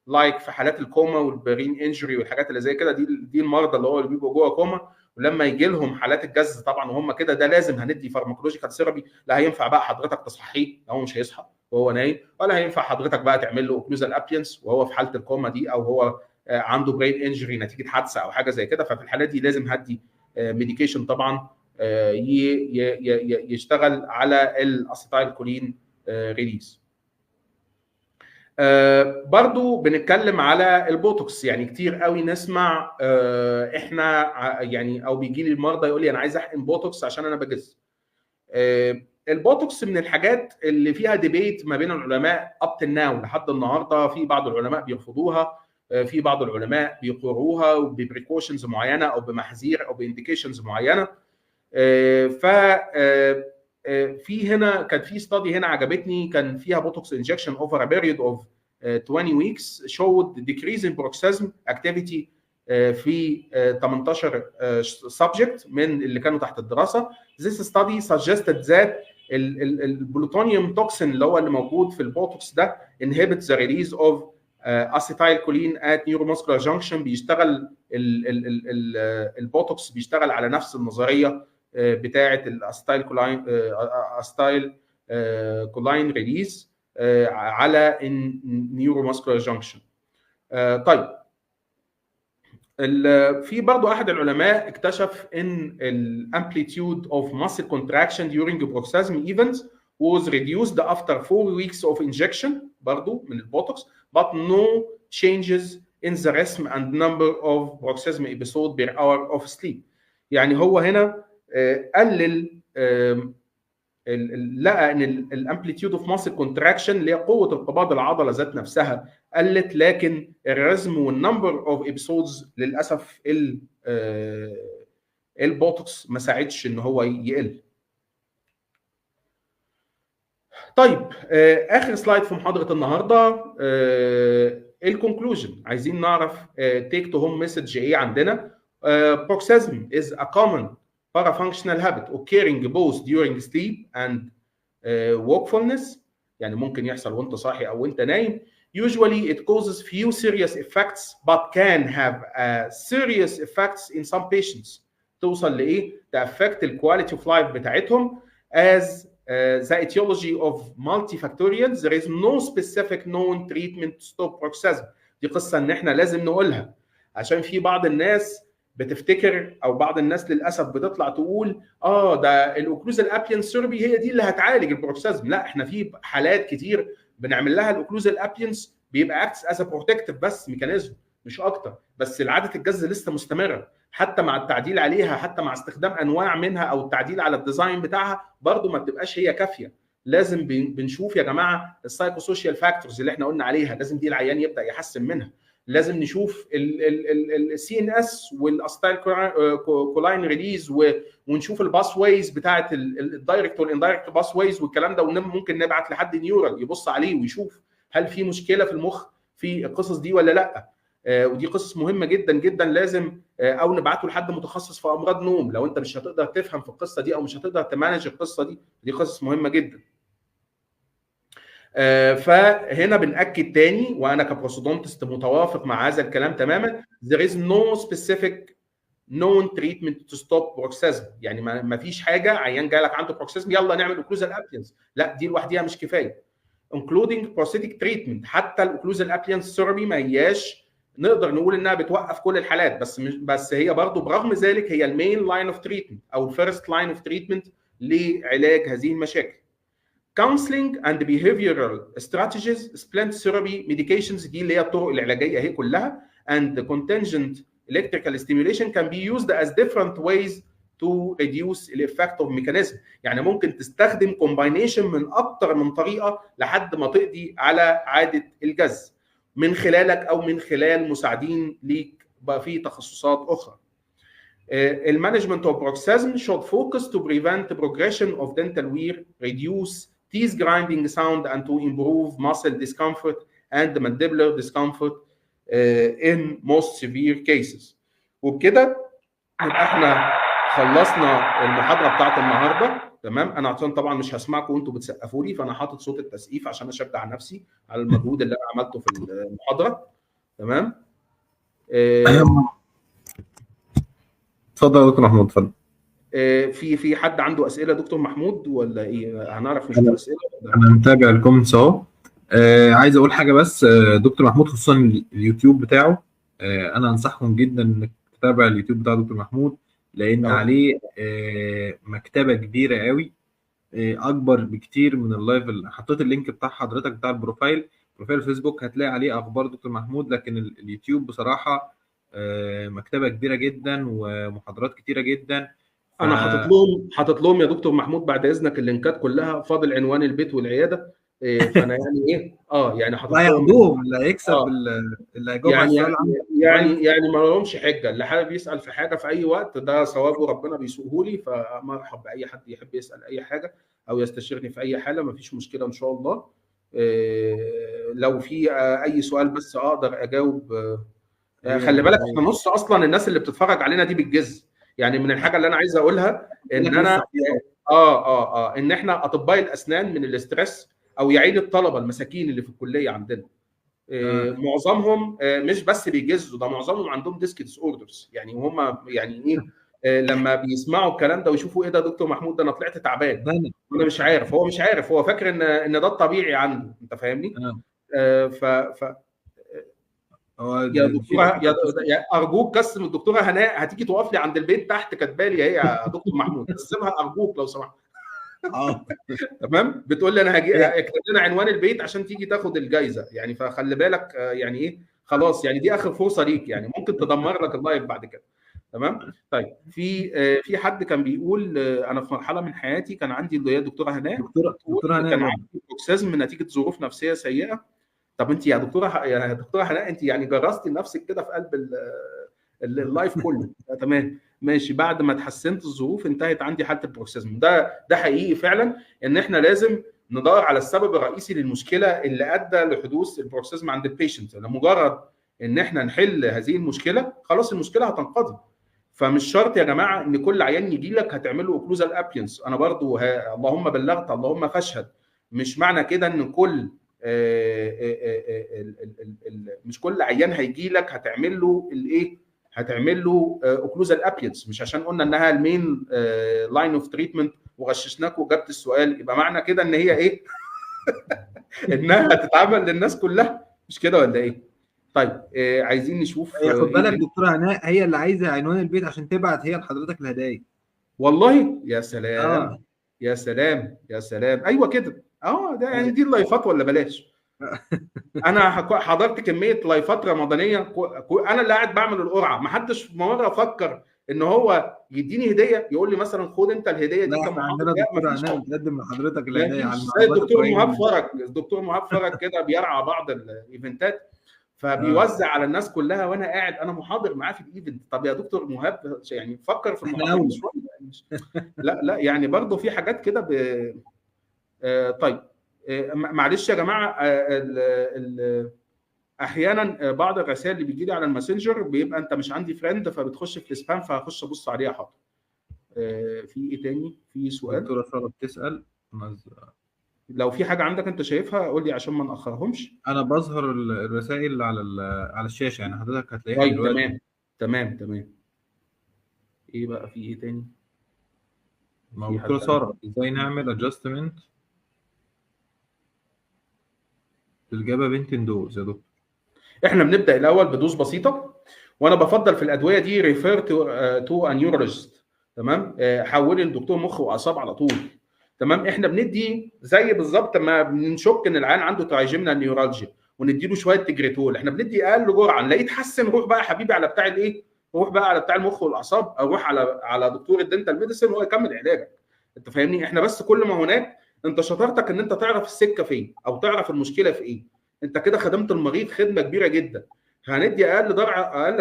like في حالات الكوما والبرين انجري والحاجات اللي زي كده، دي المرضى اللي بيبقوا جوه كوما، ولما يجي لهم حالات الجز طبعا وهم كده ده لازم هندي فارماكولوجيكال ثيرابي. لا هينفع بقى حضرتك تصحيه لو هو مش هيصحى وهو نايم، ولا هينفع حضرتك بقى تعمل له اوكلوزال ابينس وهو في حاله الكوما دي، او هو عنده برين انجري نتيجه حادثه او حاجه زي كده. ففي الحالات دي لازم هدي ميديكيشن طبعا يشتغل على الاسيتايلكولين ريليز. برضو بنتكلم على البوتوكس، يعني كتير قوي نسمع احنا يعني او بيجي لي المرضى يقول لي انا عايز احقن بوتوكس عشان انا بجز. البوتوكس من الحاجات اللي فيها ديبيت ما بين العلماء اب til ناو لحد النهارده، في بعض العلماء بيرفضوها، في بعض العلماء بيقروها وببريكوشنز معينه او بمحاذير او بانديكيشنز معينه. ف في هنا كان في ستادي هنا عجبتني، كان فيها بوتوكس انجكشن اوفر ا بيريود اوف 20 weeks showed decrease in bruxism activity في 18 subject من اللي كانوا تحت الدراسه. This study suggested that البلوتونيوم توكسين اللي هو اللي موجود في البوتوكس ده inhibits the release of acetylcholine at neuromuscular junction. بيشتغل البوتوكس بيشتغل على نفس النظريه بتاعه الاستايلكولاين ريليز على النيوروماسكولار جانكشن. طيب في برضو احد العلماء اكتشف ان الامبليتيود اوف ماسل كونتراكشن during bruxism events was reduced after 4 weeks of injection برضو من البوتوكس but no changes in the rhythm and number of bruxism episode per hour of sleep. يعني هو هنا قلل لقى ان الامبليتيود اوف ماسل كونتراكشن اللي هي قوه انقباض العضله ذات نفسها قلت، لكن الرزم والنمبر اوف ابيسودز للاسف البوتوكس ما ساعدش ان هو يقل. طيب اخر سلايد في محاضره النهارده الكونكلوجن، عايزين نعرف تيك تو هوم مسج ايه عندنا. Bruxism is a common parafunctional habit occurring both during sleep and wakefulness، يعني ممكن يحصل وانت صاحي او وانت نايم. Usually it causes few serious effects but can have serious effects in some patients. توصل لايه؟ تأفكت الكواليتي اوف لايف بتاعتهم as the etiology of multifactorial. There is no specific known treatment to stop bruxism. دي قصه ان احنا لازم نقولها عشان في بعض الناس بتفتكر او بعض الناس للاسف بتطلع تقول ده الاوكلوزال ابيان ثيرابي هي دي اللي هتعالج البروكسيزم. لا، احنا في حالات كتير بنعمل لها الاوكلوزال ابيانس بيبقى اكتس از بروتكتيف بس ميكانيزم مش اكتر، بس عاده الجز لسه مستمره حتى مع التعديل عليها، حتى مع استخدام انواع منها او التعديل على الديزاين بتاعها برضو ما بتبقاش هي كافيه. لازم بنشوف يا جماعه السايكو سوشيال فاكتورز اللي احنا قلنا عليها، لازم دي العيان يبدا يحسن منها. لازم نشوف السي ان اس والاستايل كولاين ريليز ونشوف الباس ويز بتاعه الدايركت والاندايركت باس ويز والكلام ده، وممكن نبعت لحد نيورال يبص عليه ويشوف هل في مشكله في المخ في القصص دي ولا لا. ودي قصص مهمه جدا جدا، لازم او نبعته لحد متخصص في امراض نوم لو انت مش هتقدر تفهم في القصه دي او مش هتقدر تمانج القصه دي. دي قصص مهمه جدا. فهنا بنأكد تاني، وانا كبروسودونتست متوافق مع هذا الكلام تماما. there is no specific known treatment to stop bruxism. يعني ما فيش حاجه عيان جالك عنده بروكسيزم يلا نعمل اوكلوزال ابيانس، لا دي لوحديها مش كفايه. including prosthetic treatment، حتى الاوكلوزال ابيانس ثيرابي ما هياش نقدر نقول انها بتوقف كل الحالات، بس هي برضه برغم ذلك هي المين لاين اوف تريتمنت او الفيرست لاين اوف تريتمنت لعلاج هذه المشاكل. counseling and behavioral strategies، splint therapy، medications دي اللي هي الطرق العلاجيه هي كلها، and contingent electrical stimulation can be used as different ways to reduce the effect of mechanism. يعني ممكن تستخدم combination من اكتر من طريقه لحد ما تقضي على عاده الجز من خلالك او من خلال مساعدين ليك بقى في تخصصات اخرى. المانجمنت اوف bruxism should focus to prevent progression of dental wear, reduce teeth grinding sound and to improve muscle discomfort and mandibular discomfort in most severe cases. وبكده يبقى احنا خلصنا المحاضره بتاعت النهارده. تمام، انا عشان طبعا مش هسمعكم وانتوا بتسقفوا لي، فانا حاطط صوت التسقيف عشان اشجع نفسي على المجهود اللي انا عملته في المحاضره. تمام. اتفضل يا دكتور محمود، اتفضل. في حد عنده اسئله دكتور محمود ولا ايه؟ هنعرف نشوف الاسئله. انا متابع الكومنتس اهو. عايز اقول حاجه بس، دكتور محمود خصوصا اليوتيوب بتاعه، انا انصحكم جدا انك تتابع اليوتيوب بتاع دكتور محمود، لان عليه مكتبه كبيره قوي، اكبر بكتير من اللايف. اللي حطيت اللينك بتاع حضرتك بتاع بروفايل الفيسبوك هتلاقي عليه اخبار دكتور محمود، لكن اليوتيوب بصراحه مكتبه كبيره جدا ومحاضرات كتيره جدا. انا حاطط لهم يا دكتور محمود بعد اذنك اللينكات كلها، فاضل عنوان البيت والعياده. فانا يعني ايه يعني حاطط لهم اللي هيكسب اللي هيجاوب على السؤال يعني ما لهمش حجه. اللي حابب يسال في حاجه في اي وقت ده ثوابه ربنا بيسوقه لي، فمرحب باي حد يحب يسال اي حاجه او يستشيرني في اي حاله، ما فيش مشكله ان شاء الله. لو في اي سؤال بس اقدر اجاوب. خلي بالك احنا نص اصلا الناس اللي بتتفرج علينا دي بالجز. يعني من الحاجه اللي انا عايز اقولها ان انا ان احنا اطباء الاسنان من الاسترس او يعين الطلبه المساكين اللي في الكليه عندنا معظمهم مش بس بيجزوا، ده معظمهم عندهم ديسك ديس اوردرز. يعني وهم يعني ايه لما بيسمعوا الكلام ده ويشوفوا ايه ده دكتور محمود ده انا طلعت تعبان، انا مش عارف، هو مش عارف، هو فاكر ان ده الطبيعي عنده. انت فاهمني؟ يا دكتوره يا ارجوك قسم الدكتوره هناء هتيجي تقف لي عند البيت تحت كاتبالي هي يا دكتور محمود، قسمها ارجوك لو سمحت. تمام، بتقول لي انا هاجي اكتب لنا عنوان البيت عشان تيجي تاخد الجائزه يعني، فخلي بالك يعني ايه خلاص يعني دي اخر فرصه ليك، يعني ممكن تدمر لك اللايف بعد كده. تمام. طيب في حد كان بيقول انا في مرحله من حياتي كان عندي اللي هي دكتوره هناء كان عندي بروكسيزم نتيجه ظروف نفسيه سيئه. طب انت يا دكتوره هناء انت يعني جرستي نفسك كده في قلب اللايف كله. تمام ماشي. بعد ما اتحسنت الظروف انتهت عندي حاله البروكسيزم. ده حقيقي فعلا ان احنا لازم ندور على السبب الرئيسي للمشكله اللي ادى لحدوث البروكسيزم عند البيشنت. لمجرد ان احنا نحل هذه المشكله خلاص المشكله هتنقضي. فمش شرط يا جماعه ان كل عيان يجي لك هتعمل له اوكلوزال ابيانس. انا برضو اللهم بلغت اللهم فاشهد، مش معنى كده ان كل مش كل عيان هيجي لك هتعمل له الايه، هتعمل له اوكلوزال ابينس، مش عشان قلنا انها المين لاين اوف تريتمنت وغششناك وجبت السؤال يبقى معنى كده ان هي ايه انها هتتعمل للناس كلها، مش كده ولا ايه؟ طيب عايزين نشوف هي خد بالك دكتوره هناء هي اللي عايزه عنوان البيت عشان تبعت هي لحضرتك الهدايا. والله يا سلام يا سلام يا سلام، ايوه كده ده يعني دي اللايفات ولا بلاش. انا حضرت كميه لايفات رمضانيه انا اللي قاعد بعمل القرعه، ما حدش مره فكر ان هو يديني هديه، يقول لي مثلا خد انت الهديه دي كمحاضر. عندنا دكتور هناء بتقدم لحضرتك الهدايا على الدكتور مهاب فرج. الدكتور مهاب فرج كده بيرعى بعض الايفنتات فبيوزع على الناس كلها، وانا قاعد انا محاضر معاه في الايفنت. طب يا دكتور مهاب يعني فكر في المحاضره شويه. لا يعني برضه في حاجات كده طيب معلش يا جماعه، احيانا بعض الرسائل اللي بيجي لي على الماسنجر بيبقى انت مش عندي فريند فبتخش في السبام، فهخش ابص عليها. حاضر. في ايه تاني؟ في سؤال دكتوره ساره بتسال لو في حاجه عندك انت شايفها قول لي عشان ما ناخرهمش. انا بظهر الرسائل على الشاشه، يعني حضرتك هتلاقيها طيب دلوقتي. تمام. ايه بقى في ايه تاني؟ دكتوره ساره ازاي نعمل ادجستمنت للجابا بنتين دوز يا دكتور؟ احنا بنبدا الاول بدوز بسيطه، وانا بفضل في الادويه دي ريفير تو نيورولوجيست. تمام، حولي لدكتور مخ واعصاب على طول. تمام، احنا بندي زي بالظبط ما بنشك ان العيان عنده ترايجيمنال نيورالجيا وندي له شويه تجريتول، احنا بندي اقل جرعه، نلاقيه اتحسن روح بقى حبيبي على بتاع الايه، روح بقى على بتاع المخ والاعصاب، او روح على دكتور الدنتال ميديسن وهو يكمل علاجك. انت فاهمني؟ احنا بس كل ما هناك انت شطارتك ان انت تعرف السكه فين او تعرف المشكله في ايه، انت كده خدمت المريض خدمه كبيره جدا. هندي اقل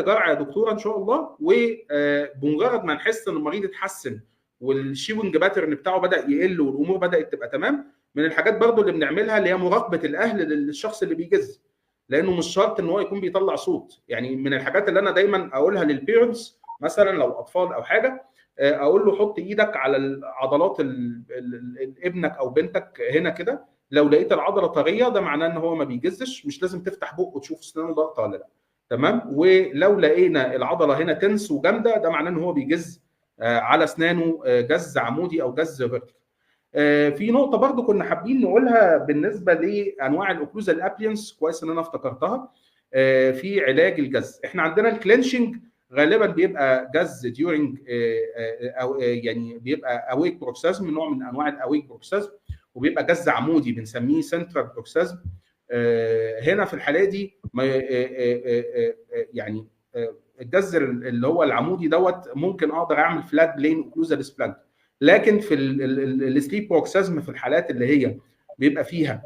جرعه يا دكتوره ان شاء الله، وبمجرد ما نحس ان المريض اتحسن والشيوينج باترن بتاعه بدا يقل والامور بدات تبقى تمام، من الحاجات برضو اللي بنعملها اللي هي مراقبه الاهل للشخص اللي بيجز، لانه مش شرط ان هو يكون بيطلع صوت. يعني من الحاجات اللي انا دايما اقولها للبيرنتس مثلا لو اطفال او حاجه، اقول له حط ايدك على عضلات ابنك او بنتك هنا كده، لو لقيت العضله طريه ده معناه ان هو ما بيجزش، مش لازم تفتح بقه وتشوف اسنانه ضغطه ولا لا. تمام، ولو لقينا العضله هنا تنس وجامده ده معناه ان هو بيجز على اسنانه جز عمودي او جز فيرتيكال. في نقطه برضو كنا حابين نقولها بالنسبه لانواع الاوكلوزال ابلينس، كويس ان انا افتكرتها. في علاج الجز احنا عندنا الكلينشنج غالبا بيبقى جز ديورنج او يعني بيبقى اويك بروكسازم، نوع من انواع الاويك بروكسازم، وبيبقى جز عمودي بنسميه سنترال بروكسازم. هنا في الحاله دي يعني الجز اللي هو العمودي دوت ممكن اقدر اعمل فلات بلين اوكلوزال سبلانت، لكن في السليب بروكسازم في الحالات اللي هي بيبقى فيها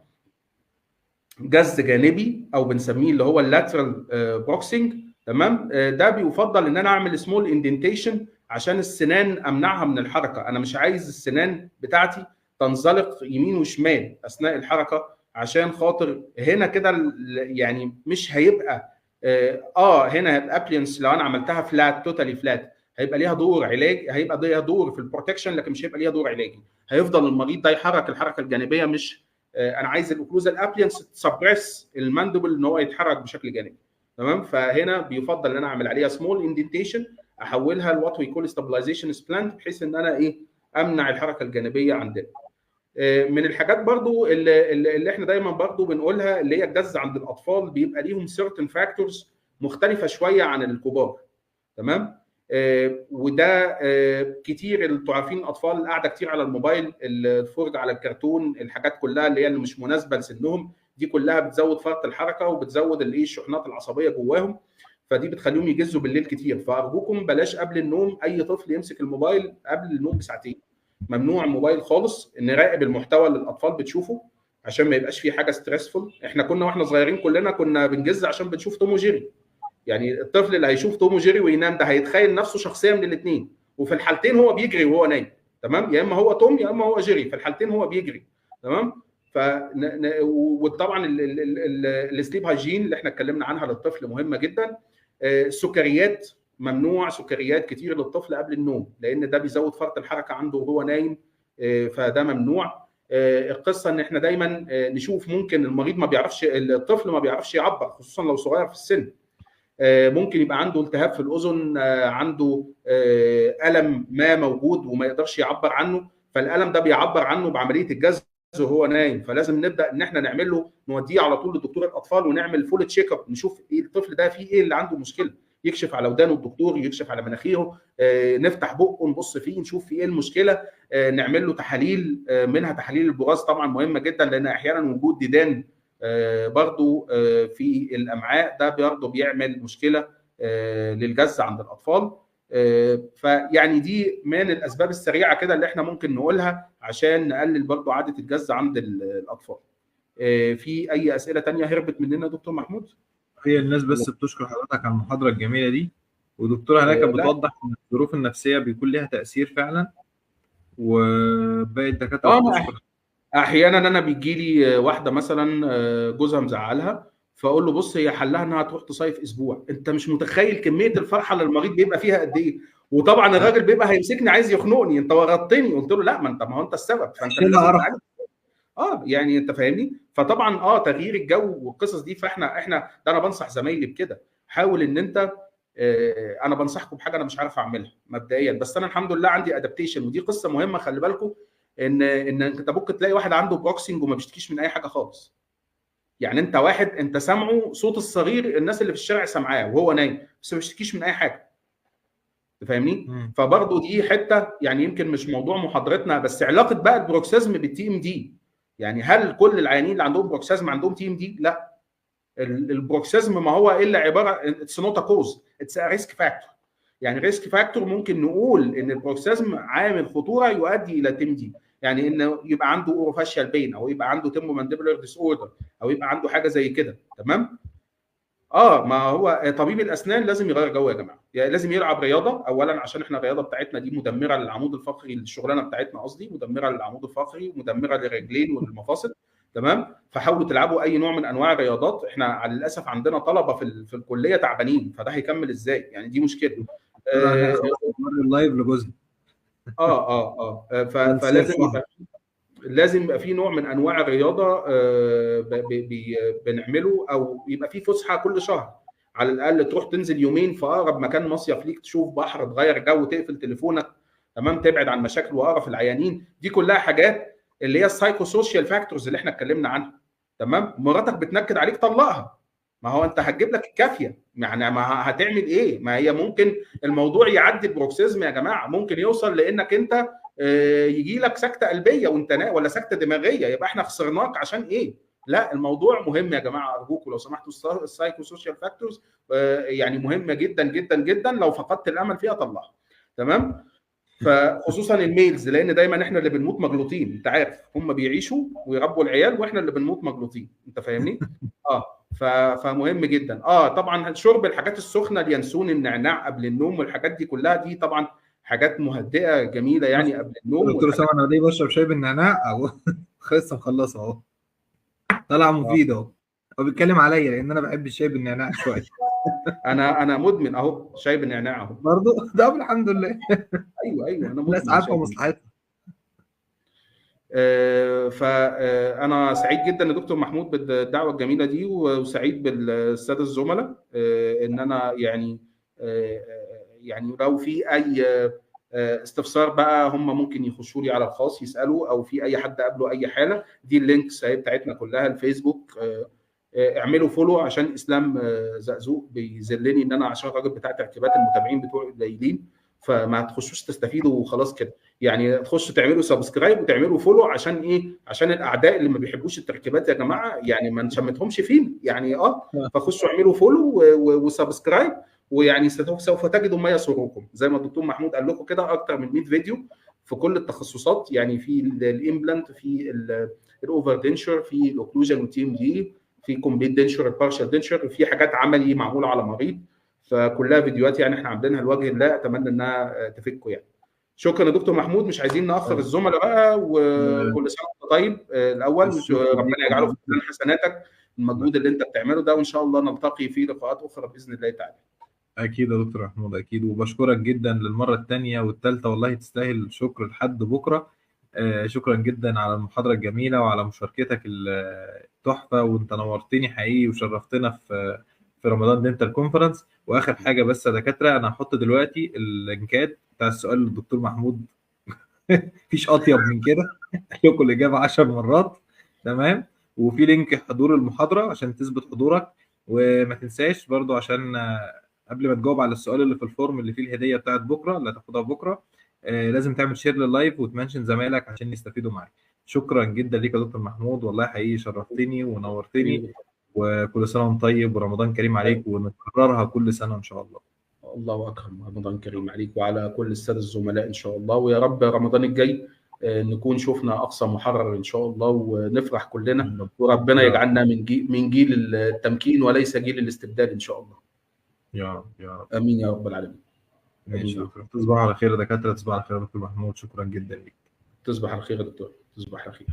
جز جانبي او بنسميه اللي هو اللاترال بروكسنج، تمام، ده بيفضل ان انا اعمل سمول اندنتيشن عشان السنان امنعها من الحركه. انا مش عايز السنان بتاعتي تنزلق يمين وشمال اثناء الحركه، عشان خاطر هنا كده يعني مش هيبقى هنا هيبقى ابلينس لو انا عملتها فلات توتالي فلات هيبقى ليها دور علاج، هيبقى ليها دور في البروتكشن، لكن مش هيبقى ليها دور علاجي. هيفضل المريض ده يحرك الحركه الجانبيه، مش انا عايز الاوكلوزال ابلينس تسبريس الماندبل ان هو يتحرك بشكل جانبي. تمام، فهنا بيفضل ان انا اعمل عليها سمول اندنتيشن، احولها لوات وي كول ستابلايزيشن سبلانت، بحيث ان انا امنع الحركه الجانبيه عندنا. من الحاجات برضو اللي احنا دايما برضو بنقولها اللي هي الجز عند الاطفال بيبقى ليهم certain factors مختلفه شويه عن الكبار. تمام، وده كتير انتوا عارفين الاطفال قاعده كتير على الموبايل، الفرجه على الكرتون، الحاجات كلها اللي هي اللي مش مناسبه لسنهم دي كلها بتزود فرط الحركه وبتزود الشحنات العصبيه جواهم، فدي بتخليهم يجزوا بالليل كتير. فارجوكم بلاش قبل النوم اي طفل يمسك الموبايل قبل النوم بساعتين، ممنوع الموبايل خالص. نراقب المحتوى اللي الاطفال بتشوفه عشان ما يبقاش فيه حاجه ستريسفول. احنا كنا واحنا صغيرين كلنا كنا بنجز عشان بنشوف توم وجيري، يعني الطفل اللي هيشوف توم وجيري وينام ده هيتخيل نفسه شخصيه من الاثنين، وفي الحالتين هو بيجري وهو نايم. تمام، يا اما هو توم يا اما هو جيري، في الحالتين هو بيجري. تمام، وطبعا السليب هايجين اللي احنا اتكلمنا عنها للطفل مهمه جدا. السكريات ممنوع سكريات كتير للطفل قبل النوم، لان ده بيزود فرط الحركه عنده وهو نايم، فده ممنوع. القصه ان احنا دايما نشوف ممكن المريض ما بيعرفش، الطفل ما بيعرفش يعبر خصوصا لو صغير في السن، ممكن يبقى عنده التهاب في الاذن، عنده الم ما موجود وما يقدرش يعبر عنه، فالالم ده بيعبر عنه بعمليه الجذب وهو نايم، فلازم نبدا ان احنا نعمل له، نوديه على طول لدكتور الاطفال ونعمل فول تشيك اب، نشوف ايه الطفل ده فيه ايه اللي عنده مشكله، يكشف على ودانه الدكتور، يكشف على مناخيره، نفتح بقه نبص فيه نشوف فيه ايه المشكله، نعمل له تحاليل، منها تحاليل البراز طبعا مهمه جدا، لان احيانا وجود ديدان برضو في الامعاء ده برضو بيعمل مشكله للجز عند الاطفال. فيعني دي من الاسباب السريعه كده اللي احنا ممكن نقولها عشان نقلل برضو عاده الجز عند الاطفال. في اي اسئله تانية هربت مننا دكتور محمود؟ هي الناس بس بتشكر حضرتك على المحاضره الجميله دي، ودكتوره هناك بتوضح ان الظروف النفسيه بيكون لها تاثير فعلا، وباقي الدكاتره بتشكر. احيانا انا بيجي لي واحده مثلا جوزها مزعلها، فاقول له بص هي حلها انها تروح تصيف اسبوع، انت مش متخيل كميه الفرحه اللي المريض بيبقى فيها قد ايه، وطبعا الراجل بيبقى هيمسكني عايز يخنقني، انت ورطتني، قلت له لا ما هو انت السبب، فانت اللي لازم تعالج. يعني انت فاهمني، فطبعا تغيير الجو والقصص دي، فاحنا ده انا بنصح زمايلي بكده، حاول ان انت انا بنصحكم بحاجه انا مش عارف اعملها مبدئيا، بس انا الحمد لله عندي ادابتيشن، ودي قصه مهمه خلي بالكم، ان انت ممكن تلاقي واحد عنده بروكسنج وما بيشتكيش من اي حاجه خالص، يعني انت واحد انت سامعه صوت الصغير الناس اللي في الشارع سامعاه وهو نايم بس ما بيشتكيش من اي حاجه، تفهمني؟ فبرضه دي حته يعني يمكن مش موضوع محاضرتنا، بس علاقه بقى البروكسيزم بالتي ام دي، يعني هل كل العيانين اللي عندهم بروكسيزم عندهم تي ام دي؟ لا، البروكسيزم ما هو الا عباره اتس نوت ا كوز، اتس ا ريسك فاكتور، يعني ريسك فاكتور ممكن نقول ان البروكسيزم عامل خطوره يؤدي الى تي ام دي، يعني انه يبقى عنده اوروفاشيال بين، او يبقى عنده تيمو مانديبولار ديس اوردر، او يبقى عنده حاجه زي كده، تمام؟ ما هو طبيب الاسنان لازم يغير جو يا جماعه، يعني لازم يلعب رياضه اولا، عشان احنا الرياضه بتاعتنا دي مدمره للعمود الفقري، الشغلانه بتاعتنا قصدي مدمره للعمود الفقري ومدمره للرجلين والمفاصل، تمام؟ فحاولوا تلعبوا اي نوع من انواع الرياضات، احنا على الاسف عندنا طلبه في الكليه تعبانين، فده هيكمل ازاي؟ يعني دي مشكله. اللايف لجوزها. فلازم يبقى في نوع من انواع الرياضه بنعمله، او يبقى في فسحه كل شهر على الاقل، تروح تنزل يومين في اقرب مكان مصيف ليك، تشوف بحر، تغير جو، تقفل تليفونك، تمام؟ تبعد عن مشاكل وقرف العيانين، دي كلها حاجات اللي هي السايكو سوشيال فاكتورز اللي احنا اتكلمنا عنها، تمام؟ مراتك بتنكد عليك طلقها، ما هو انت هتجيب لك الكافيه، يعني ما هتعمل ايه؟ ما هي ممكن الموضوع يعدي بروكسيزم يا جماعه، ممكن يوصل لانك انت يجي لك سكته قلبيه وانت ولا سكته دماغيه، يبقى احنا خسرناك عشان ايه؟ لا، الموضوع مهم يا جماعه، ارجوكم لو سمحتوا السايكو سوشيال فاكتورز يعني مهمه جدا جدا جدا، لو فقدت الامل فيها طلعها، تمام؟ فخصوصا الميلز، لان دايما احنا اللي بنموت مجلوطين، انت عارف هم بيعيشوا ويربوا العيال واحنا اللي بنموت مجلوطين، انت فاهمني؟ فمهم جدا. طبعا شرب الحاجات السخنه، اليانسون، النعناع قبل النوم، والحاجات دي كلها دي طبعا حاجات مهدئه جميله يعني قبل النوم. دكتور اسامه انا ليه بشرب شاي بالنعناع اهو لسه مخلصه اهو، طلع مفيد اهو، هو بيتكلم عليا لان انا بحب الشاي بالنعناع شويه. انا مدمن اهو شاي بالنعناع اهو برضه، ده الحمد لله. ايوه انا مدمن، الناس عارفه مصلحتها. فانا سعيد جدا يا دكتور محمود بالدعوه الجميله دي، وسعيد بالساده الزملاء، ان انا يعني لو في اي استفسار بقى هم ممكن يخشوا لي على الخاص يسالوا، او في اي حد قابله اي حاله، دي اللينكس بتاعتنا كلها، الفيسبوك، اعملوا فولو عشان اسلام زقزوق بيذلني ان انا عشان الراجل بتاع تركيبات المتابعين بتوعي قليلين، فما تخشوش تستفيدوا وخلاص كده، يعني تخشوا تعملوا سبسكرايب وتعملوا فولو، عشان ايه؟ عشان الاعداء اللي ما بيحبوش التركيبات يا جماعه يعني ما نشمتهمش فين يعني، فخشوا اعملوا فولو وسبسكرايب، ويعني سوف تجدوا ما يسركم، زي ما الدكتور محمود قال لكم كده، اكتر من 100 فيديو في كل التخصصات، يعني في الامبلانت، في الاوفر دنشر، في الاوكلوجن والتي ام دي، في كومبليت دنشر، البارشال دنشر، في حاجات عملي معموله على مريض، فكلها فيديوهات يعني احنا عاملينها لوجه الله، اتمنى انها تفيدكم يعني. شكرا يا دكتور محمود، مش عايزين ناخر الزملاء بقى، وكل سنه وانت طيب. الاول ربنا يجعله في ميزان حسناتك المجهود اللي انت بتعمله ده، وان شاء الله نلتقي في لقاءات اخرى باذن الله تعالى. اكيد يا دكتور محمود، اكيد، وبشكرك جدا للمره الثانيه والثالثه، والله تستاهل شكر لحد بكره. شكرا جدا على المحاضرة الجميلة وعلى مشاركتك التحفة، وانت نورتني حقيقي وشرفتنا في رمضان دينتال كونفرنس. واخر حاجة بس يا دكاترة، انا هحط دلوقتي اللينكات بتاع السؤال للدكتور محمود. مفيش اطيب من كده. لكم الاجابة 10 مرات. تمام. وفي لينك حضور المحاضرة عشان تثبت حضورك. وما تنساش برضو عشان قبل ما تجاوب على السؤال اللي في الفورم اللي فيه الهدية بتاعت بكرة اللي هتاخدها بكرة، لازم تعمل شير لللايف وتمنشن زمايلك عشان يستفيدوا معاك. شكرا جدا ليك يا دكتور محمود، والله حقيقي شرفتني ونورتني. وكل سنة وانت طيب ورمضان كريم عليك، ونكررها كل سنة ان شاء الله. الله اكرم، رمضان كريم عليك وعلى كل الساده الزملاء ان شاء الله. ويا رب رمضان الجاي نكون شفنا اقصى محرر ان شاء الله ونفرح كلنا، وربنا يجعلنا من جيل التمكين وليس جيل الاستبداد ان شاء الله. يا رب يا رب. امين يا رب العالمين. ماشي يا دكتور، تصبحوا على خير يا دكاترة، تصبحوا على خير يا دكتور محمود، شكرا جدا ليك. تصبح على خير يا دكتور، تصبح على خير.